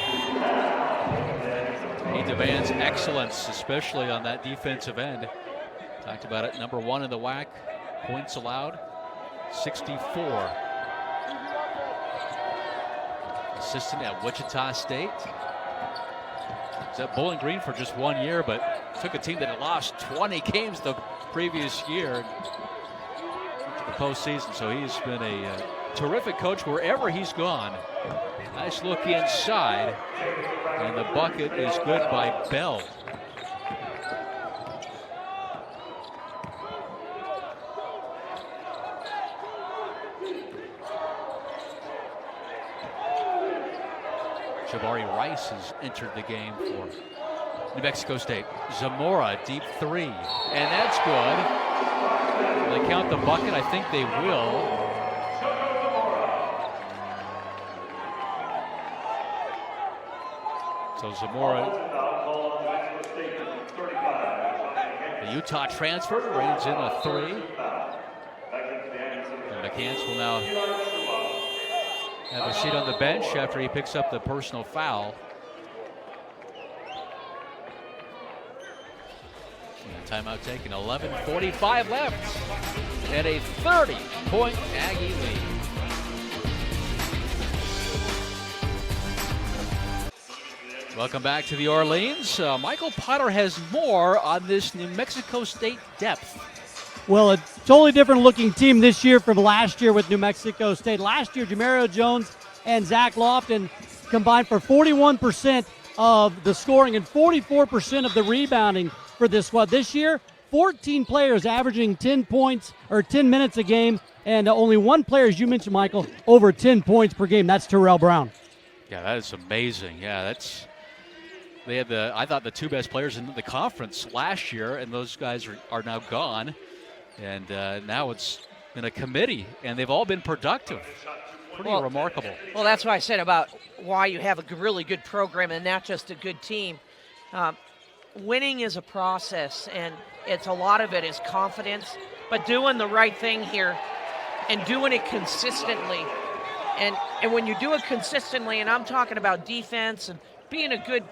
He demands excellence, especially on that defensive end. Talked about it, number 1 in the WAC, points allowed, 64. Assistant at Wichita State. Was at Bowling Green for just 1 year, but took a team that had lost 20 games the previous year to the postseason. So he's been a terrific coach wherever he's gone. Nice look inside, and the bucket is good by Bell. Jabari Rice has entered the game for New Mexico State. Zamora, deep 3, and that's good. Will they count the bucket? I think they will. So Zamora, the Utah transfer, reins in a 3. And McCants will now have a seat on the bench after he picks up the personal foul. And timeout taken, 11:45 left, and a 30-point Aggie lead. Welcome back to the Orleans. Michael Potter has more on this New Mexico State depth. Well, a totally different looking team this year from last year with New Mexico State. Last year, Jamario Jones and Zach Lofton combined for 41% of the scoring and 44% of the rebounding for this squad. This year, 14 players averaging 10 points or 10 minutes a game, and only one player, as you mentioned, Michael, over 10 points per game. That's Terrell Brown. Yeah, that is amazing. Yeah, that's. They had I thought the 2 best players in the conference last year, and those guys are now gone. And now it's in a committee, and they've all been productive. Pretty remarkable. Well, that's what I said about why you have a really good program and not just a good team. Winning is a process, and a lot of it is confidence, but doing the right thing here and doing it consistently. And when you do it consistently, and I'm talking about defense and being a good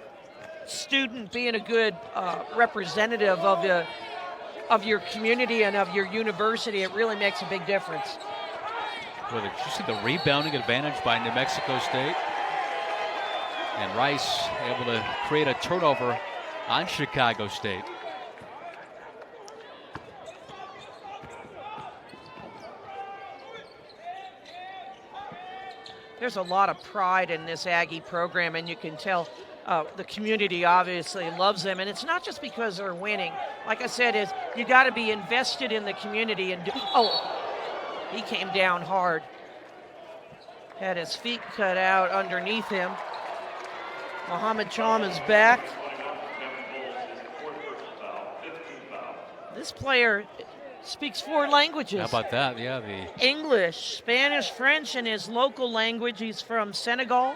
student, being a good representative of your community and of your university, it really makes a big difference. Well, did you see the rebounding advantage by New Mexico State? And Rice able to create a turnover on Chicago State. There's a lot of pride in this Aggie program, and you can tell the community obviously loves them, and it's not just because they're winning. Like I said, is you got to be invested in the community. And he came down hard, had his feet cut out underneath him. Muhammad Cham is back. This player speaks 4 languages. How about that? Yeah, English, Spanish, French, and his local language. He's from Senegal.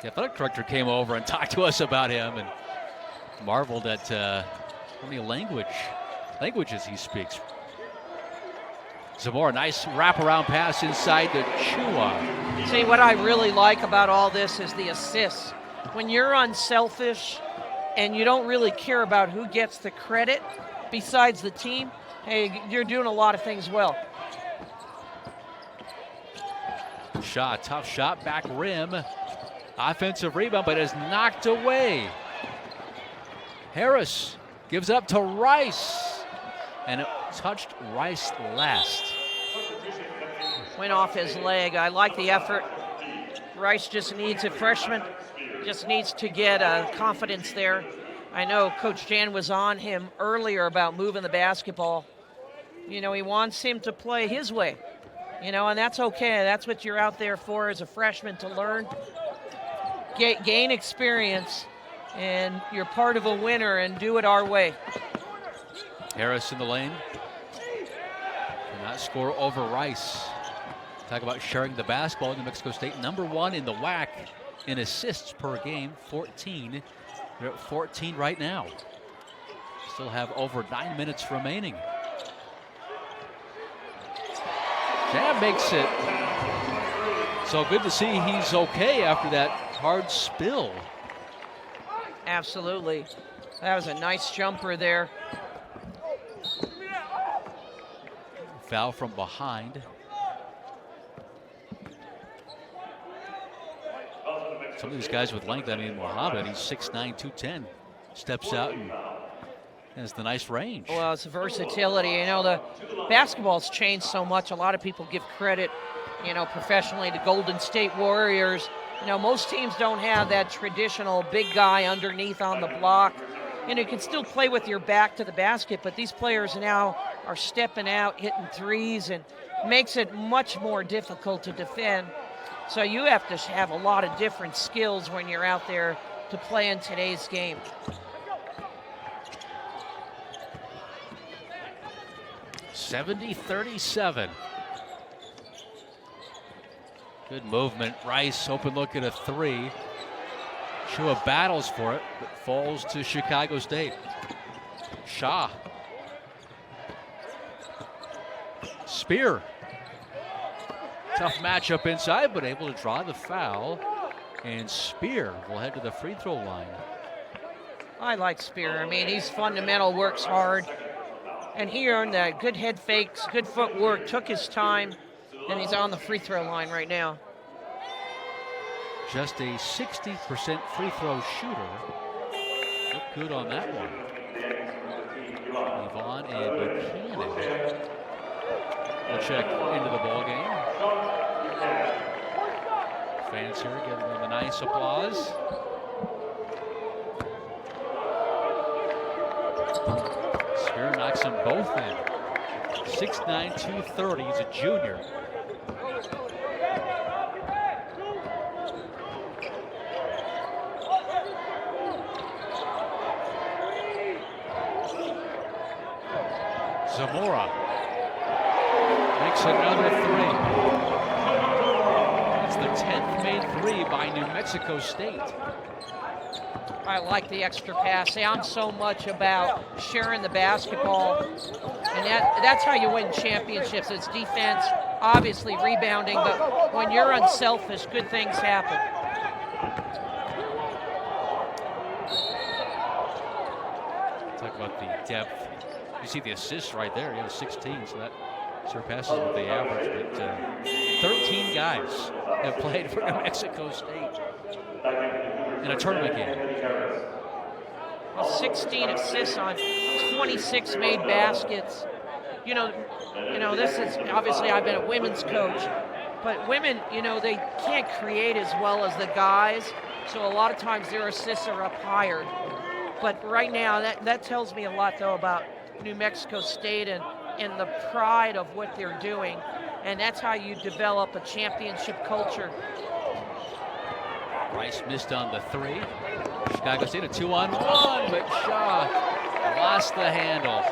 The athletic director came over and talked to us about him and marveled at how many languages he speaks. Zamora, nice wraparound pass inside to Chua. See, what I really like about all this is the assists. When you're unselfish and you don't really care about who gets the credit besides the team, hey, you're doing a lot of things well. Shaw, tough shot, back rim. Offensive rebound, but is knocked away. Harris gives up to Rice, and it touched Rice last. Went off his leg. I like the effort. Rice just needs a freshman, just needs to get confidence there. I know Coach Jan was on him earlier about moving the basketball. You know, he wants him to play his way, you know, and that's okay. That's what you're out there for as a freshman, to learn, gain experience, and you're part of a winner, and do it our way. Harris in the lane. Cannot score over Rice. Talk about sharing the basketball. New Mexico State #1 in the WAC in assists per game, 14. They're at 14 right now. Still have over 9 minutes remaining. Jam makes it. So good to see he's okay after that hard spill. Absolutely. That was a nice jumper there. Foul from behind. Some of these guys with length, I mean, Mohammed, he's 6'9", 210. Steps out and has the nice range. Well, it's versatility. You know, the basketball's changed so much. A lot of people give credit, you know, professionally to Golden State Warriors. You know, most teams don't have that traditional big guy underneath on the block. You know, you can still play with your back to the basket, but these players now are stepping out, hitting threes, and makes it much more difficult to defend. So you have to have a lot of different skills when you're out there to play in today's game. (70-37). Good movement. Rice, open look at a three. Shua battles for it, but falls to Chicago State. Shaw. Spear. Tough matchup inside, but able to draw the foul. And Spear will head to the free throw line. I like Spear. I mean, he's fundamental, works hard. And he earned that good head fakes, good footwork, took his time, and he's on the free throw line right now. Just a 60% free throw shooter. Looked good on that one. Yvonne and Buchanan will check into the ball game. Fans here giving them a nice applause. Spear knocks them both in. 6'9", 230. He's a junior. Zamora makes another three. That's the 10th made three by New Mexico State. I like the extra pass. I'm so much about sharing the basketball, and that's how you win championships. It's defense, obviously rebounding, but when you're unselfish, good things happen. Talk about the depth. You see the assists right there. He has 16, so that surpasses what they average. But 13 guys have played for New Mexico State in a tournament game. Well, 16 assists on 26 made baskets. You know, this is obviously, I've been a women's coach, but women, you know, they can't create as well as the guys. So a lot of times their assists are up higher. But right now, that tells me a lot though about New Mexico State and the pride of what they're doing. And that's how you develop a championship culture. Rice missed on the three. Chicago State a 2-on-1, but Shaw lost the handle.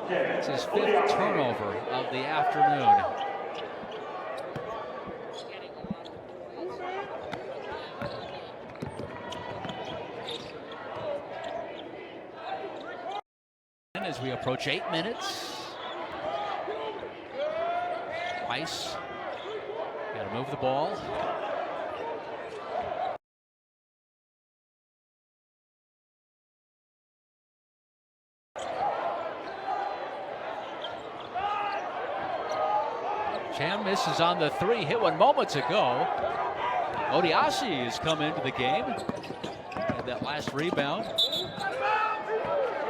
It's his 5th turnover of the afternoon. And as we approach 8 minutes, Rice got to move the ball. Chan misses on the 3, hit one moments ago. Odiasi has come into the game. Had that last rebound.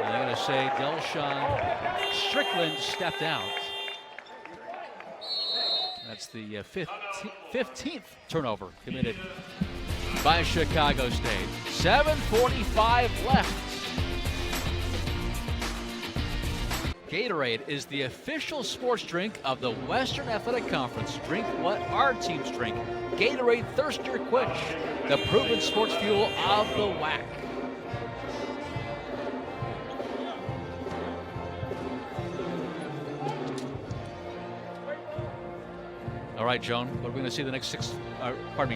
And I'm going to say Delshawn Strickland stepped out. That's the 15th turnover committed by Chicago State. 7:45 left. Gatorade is the official sports drink of the Western Athletic Conference. Drink what our teams drink. Gatorade Thirst Your Quench, the proven sports fuel of the WAC. All right, Joan, what are we going to see the next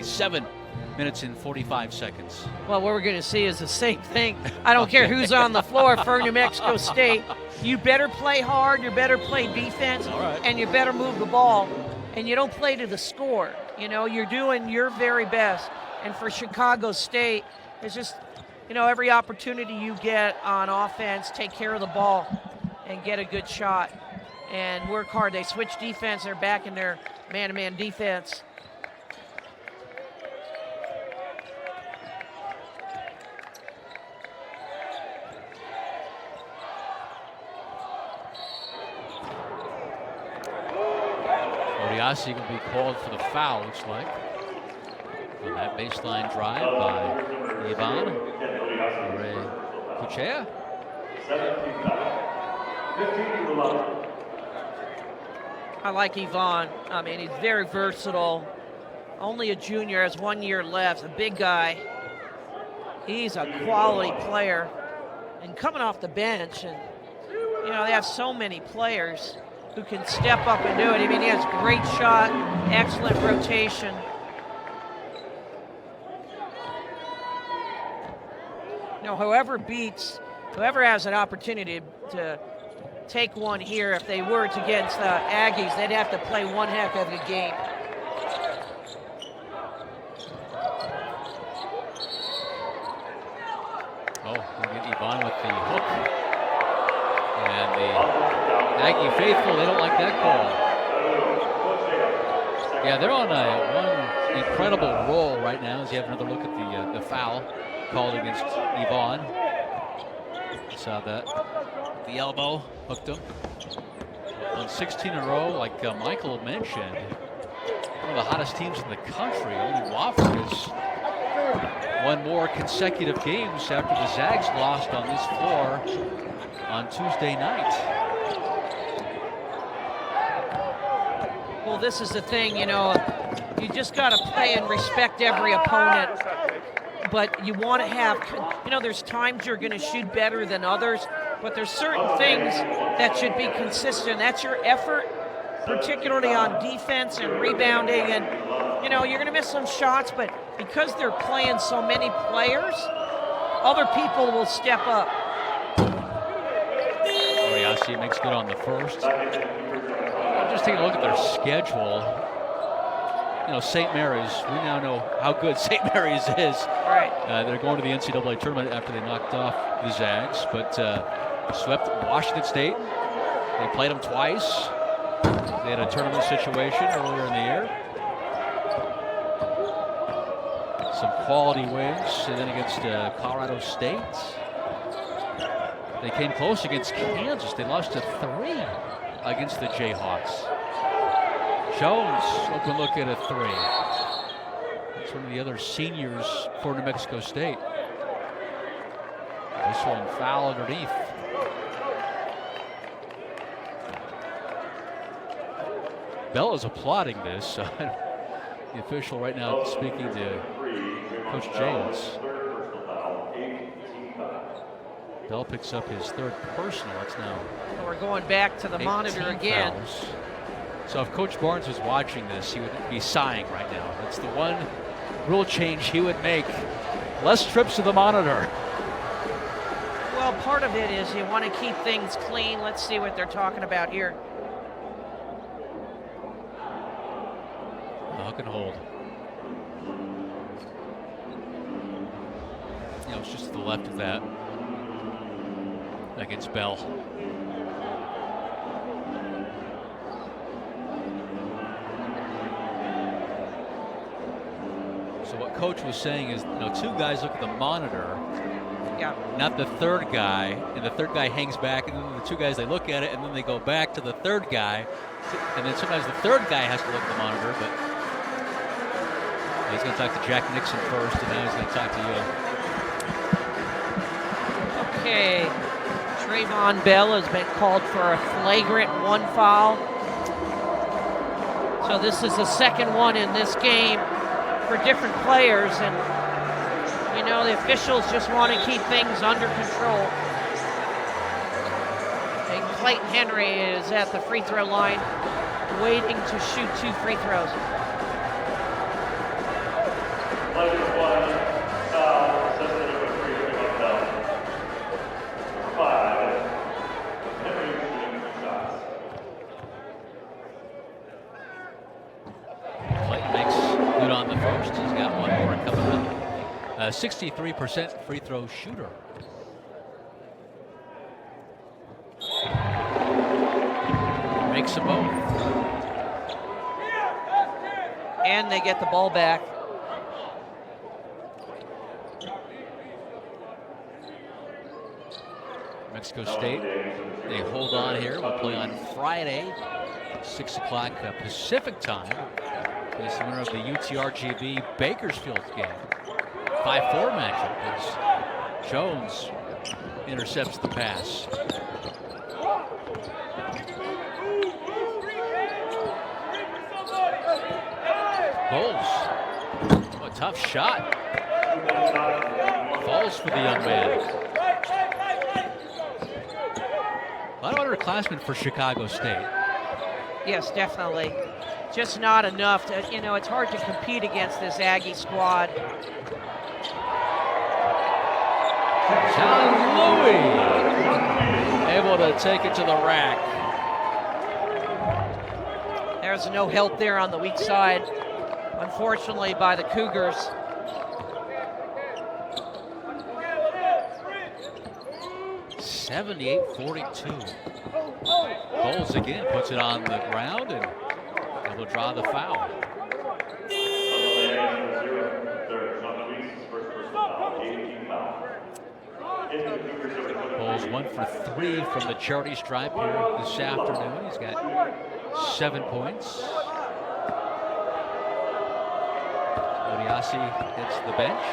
7 minutes and 45 seconds? Well, what we're going to see is the same thing. I don't care who's on the floor for New Mexico State. You better play hard, you better play defense, and you better move the ball. And you don't play to the score. You know, you're doing your very best. And for Chicago State, it's just, you know, every opportunity you get on offense, take care of the ball and get a good shot and work hard. They switch defense, they're back in their man-to-man defense. Odiasi will be called for the foul, looks like. On that baseline drive by Ivan Kuchea. 15-11. I like Ivan. I mean, he's very versatile. Only a junior, has 1 year left, a big guy. He's a quality player. And coming off the bench, and you know, they have so many players who can step up and do it. I mean, he has great shot, excellent rotation. You know, whoever has an opportunity to take one here, if they were to against the Aggies, they'd have to play one heck of a game. Oh, we'll get Ivan with the hook. And the Aggie faithful, they don't like that call. Yeah, they're on one incredible roll right now as you have another look at the foul called against Ivan. Saw that. The elbow hooked him. On 16 in a row, like Michael mentioned, one of the hottest teams in the country. Only Wofford has won more consecutive games after the Zags lost on this floor on Tuesday night. Well, this is the thing, you know, you just got to play and respect every opponent. But you want to have, you know, there's times you're going to shoot better than others, but there's certain things that should be consistent. That's your effort, particularly on defense and rebounding. And, you know, you're going to miss some shots, but because they're playing so many players, other people will step up. Odiasi makes good on the first. Just taking a look at their schedule. You know, St. Mary's, we now know how good St. Mary's is. Right. They're going to the NCAA tournament after they knocked off the Zags, but swept Washington State. They played them twice. They had a tournament situation earlier in the year. Some quality wins, and then against Colorado State. They came close against Kansas. They lost to 3 against the Jayhawks. Jones, open look at a 3. That's one of the other seniors for New Mexico State. This one foul underneath. Bell is applauding this. The official right now speaking to Coach James. Bell picks up his 3rd personal. That's now. We're going back to the monitor again. Fouls. So if Coach Barnes was watching this, he would be sighing right now. That's the one rule change he would make. Less trips to the monitor. Well, part of it is you want to keep things clean. Let's see what they're talking about here. Hook and hold. You know, it's just to the left of that. Against Bell. So what Coach was saying is, two guys look at the monitor, Yeah. not the third guy, and the third guy hangs back, and then the two guys, they look at it, and then they go back to the third guy, and then sometimes the third guy has to look at the monitor, but he's going to talk to Jack Nixon first, and now he's going to talk to you. Okay. Trayvon Bell has been called for a flagrant 1 foul. So this is the second one in this game for different players, and the officials just want to keep things under control. And Clayton Henry is at the free throw line waiting to shoot 2 free throws. Clayton makes good on the first. He's got one more coming up. 63% free throw shooter. Makes them both. And they get the ball back. Mexico State, they hold on here. We'll play on Friday, 6 o'clock Pacific time. It's the winner of the UTRGV Bakersfield game. 5-4 matchup as Jones intercepts the pass. Bowles, a tough shot. Falls for the young man. A lot of underclassmen for Chicago State. Yes, definitely. Just not enough to, it's hard to compete against this Aggie squad. John Louis able to take it to the rack. There's no help there on the weak side, unfortunately, by the Cougars. (78-42). Bowles again puts it on the ground and able to draw the foul. Bowles 1 for 3 from the charity stripe here this afternoon. He's got 7 points. Odiasi hits the bench.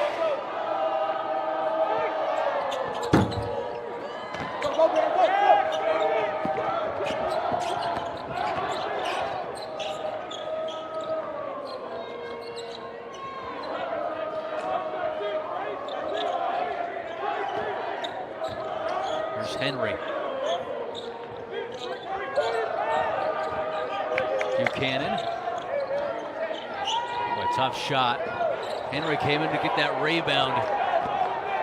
Henry. Buchanan. A tough shot. Henry came in to get that rebound.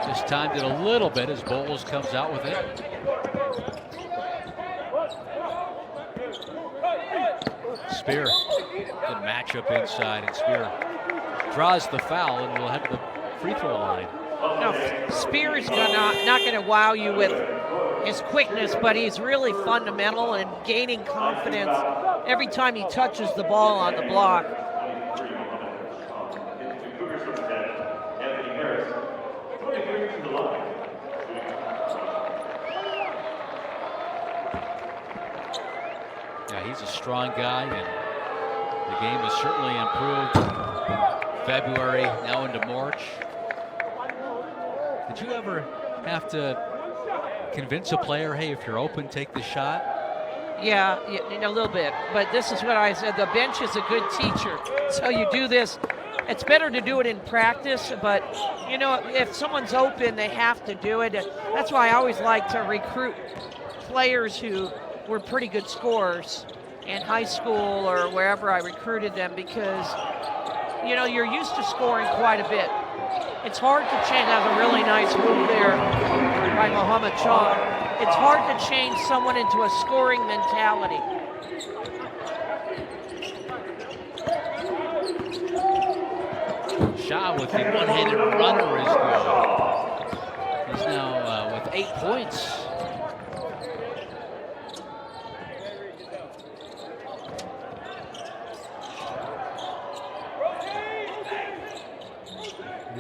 Just timed it a little bit as Bowles comes out with it. Spear. Good matchup inside, and Spear draws the foul and will head to the free throw line. No, Spear is not going to wow you with his quickness, but he's really fundamental and gaining confidence every time he touches the ball on the block. Yeah, he's a strong guy, and the game has certainly improved. February, now into March. Did you ever have to convince a player, hey, if you're open, take the shot? Yeah, a little bit. But this is what I said. The bench is a good teacher. So you do this. It's better to do it in practice, but, if someone's open, they have to do it. That's why I always like to recruit players who were pretty good scorers in high school or wherever I recruited them, because, you're used to scoring quite a bit. It's hard to change. That was a really nice move there by Mohammed Chong. It's hard to change someone into a scoring mentality. Shaw with the one-handed runner is good. He's now with 8 points.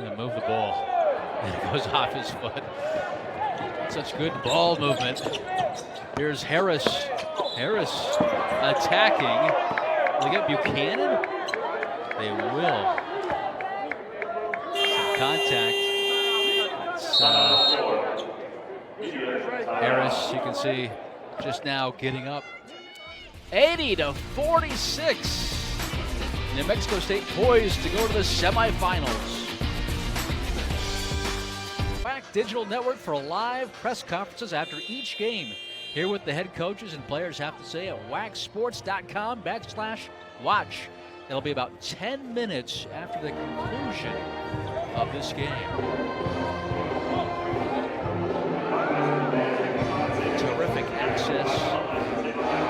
gonna move the ball. And it goes off his foot. Such good ball movement. Here's Harris. Harris attacking. Will they get Buchanan? They will. Some contact. It's Harris, you can see, just now getting up. 80-46. New Mexico State poised to go to the semifinals. WAC Digital Network for live press conferences after each game. Hear what the head coaches and players have to say at wacsports.com/watch. It'll be about 10 minutes after the conclusion of this game. Terrific access.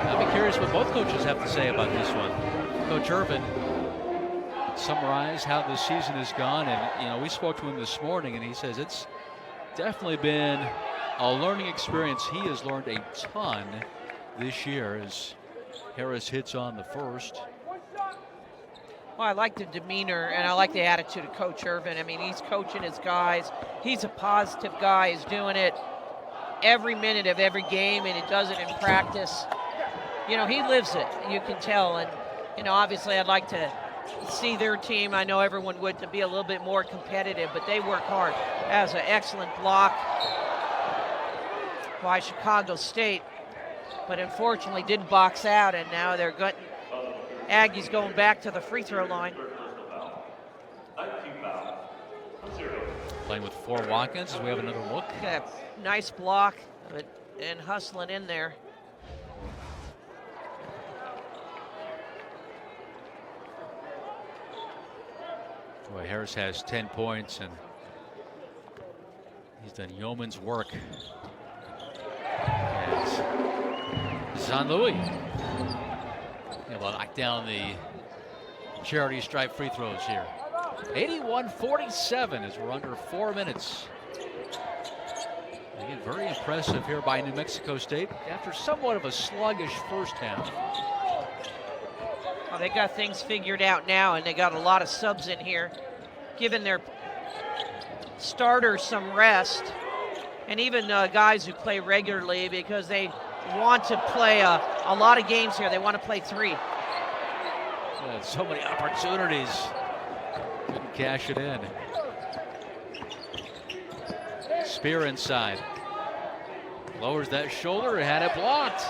I'll be curious what both coaches have to say about this one. Coach Irvin summarized how the season has gone, and we spoke to him this morning, and he says it's definitely been a learning experience. He has learned a ton this year as Harris hits on the first. Well, I like the demeanor and I like the attitude of Coach Irvin. I mean, he's coaching his guys. He's a positive guy. He's doing it every minute of every game, and he does it in practice. He lives it. You can tell. And, obviously I'd like to see their team, I know everyone would, to be a little bit more competitive, but they work hard. That was an excellent block by Chicago State, but unfortunately didn't box out, and now they're getting Aggies going back to the free throw line. Playing with 4 Watkins as we have another look. Yeah, nice block and hustling in there. Boy, Harris has 10 points, and he's done yeoman's work. As Jean-Louis will knock down the charity stripe free throws here. 81-47 as we're under 4 minutes. Again, very impressive here by New Mexico State after somewhat of a sluggish first half. Well, they got things figured out now, and they got a lot of subs in here, giving their starters some rest, and even guys who play regularly, because they want to play a lot of games here. They want to play 3. Yeah, so many opportunities. Couldn't cash it in. Spear inside. Lowers that shoulder, had it blocked.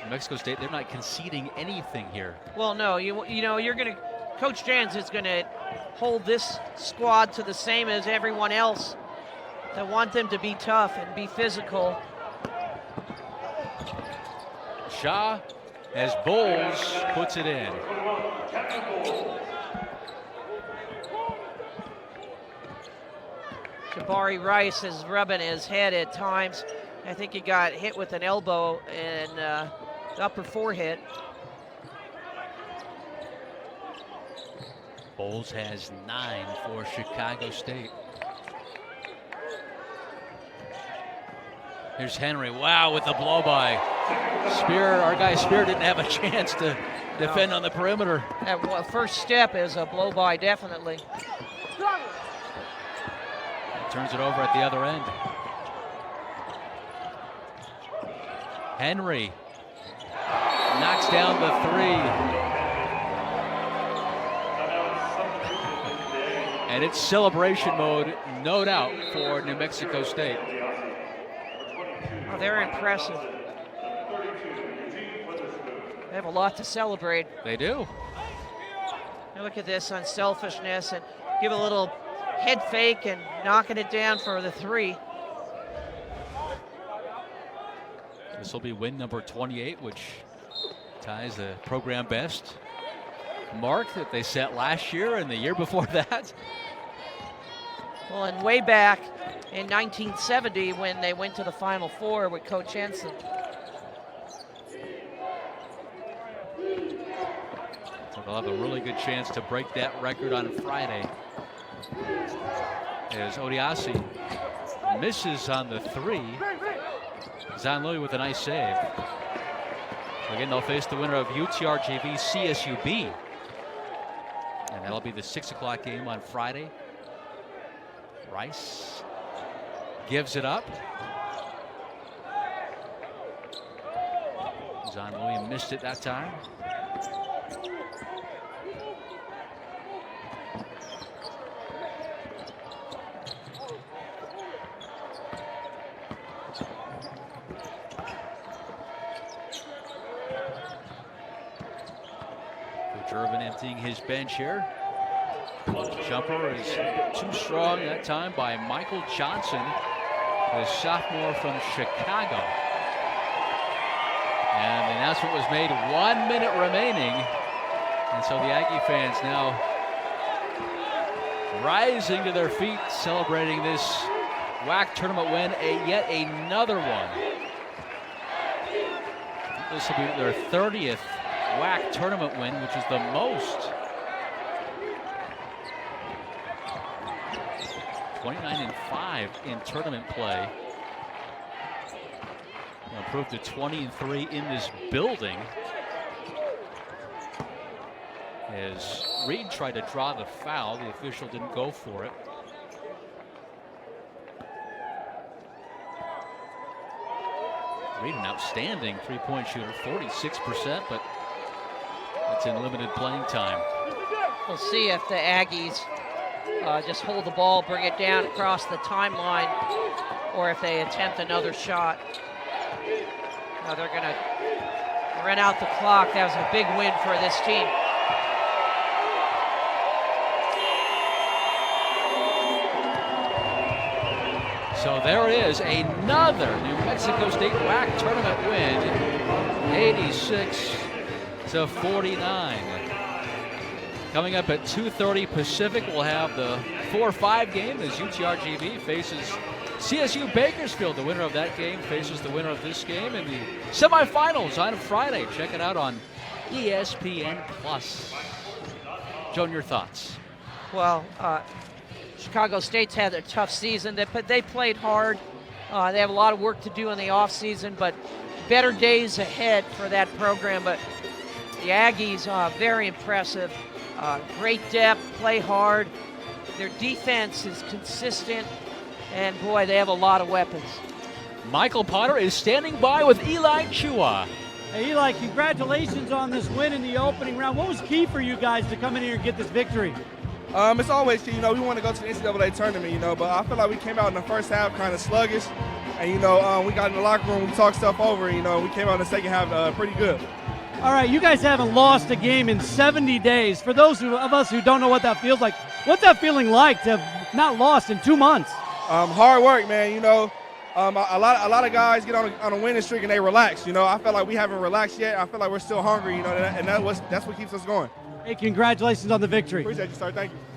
New Mexico State, they're not conceding anything here. Well, no, you're going to, Coach Jans is going to hold this squad to the same as everyone else. They want them to be tough and be physical. Shaw, as Bowles puts it in. Jabari Rice is rubbing his head at times. I think he got hit with an elbow in the upper forehead. Bowles has 9 for Chicago State. Here's Henry. Wow, with the blow by. Spear, our guy Spear didn't have a chance to defend on the perimeter. That first step is a blow by, definitely. Turns it over at the other end. Henry knocks down the 3. And it's celebration mode, no doubt, for New Mexico State. Oh, they're impressive. They have a lot to celebrate. They do. Now look at this unselfishness, and give a little head fake and knocking it down for the 3. This will be win number 28, which ties the program best mark that they set last year and the year before that. Well, and way back in 1970 when they went to the Final Four with Coach Henson. So they'll have a really good chance to break that record on Friday. As Odiasi misses on the 3. Jean-Louis with a nice save. Again, they'll face the winner of UTR JV CSUB That'll be the 6 o'clock game on Friday. Rice gives it up. Zon William missed it that time. Coach Irvin emptying his bench here. Jumper is too strong that time by Michael Johnson, the sophomore from Chicago. And the announcement was made, 1 minute remaining. And so the Aggie fans now rising to their feet, celebrating this WAC tournament win, yet another one. This will be their 30th WAC tournament win, which is the most. 29-5 in tournament play. Improved to 20-3 in this building. As Reed tried to draw the foul, the official didn't go for it. Reed, an outstanding three-point shooter, 46%, but it's in limited playing time. We'll see if the Aggies just hold the ball, bring it down across the timeline, or if they attempt another shot. No, they're going to run out the clock. That was a big win for this team. So there is another New Mexico State WAC tournament win, 86-49. Coming up at 2:30 Pacific, we'll have the 4-5 game as UTRGV faces CSU Bakersfield. The winner of that game faces the winner of this game in the semifinals on Friday. Check it out on ESPN+. Joan, your thoughts? Well, Chicago State's had a tough season, but they played hard. They have a lot of work to do in the offseason, but better days ahead for that program. But the Aggies are very impressive. Great depth, play hard. Their defense is consistent, and boy, they have a lot of weapons. Michael Potter is standing by with Eli Chua. Hey, Eli, congratulations on this win in the opening round. What was key for you guys to come in here and get this victory? It's always key. We want to go to the NCAA tournament, but I feel like we came out in the first half kind of sluggish. And, we got in the locker room, we talked stuff over, we came out in the second half pretty good. All right, you guys haven't lost a game in 70 days. For those of us who don't know what that feels like, what's that feeling like to have not lost in 2 months? Hard work, man. A lot of guys get on a winning streak and they relax. I feel like we haven't relaxed yet. I feel like we're still hungry, and that's what keeps us going. Hey, congratulations on the victory. Appreciate you, sir. Thank you.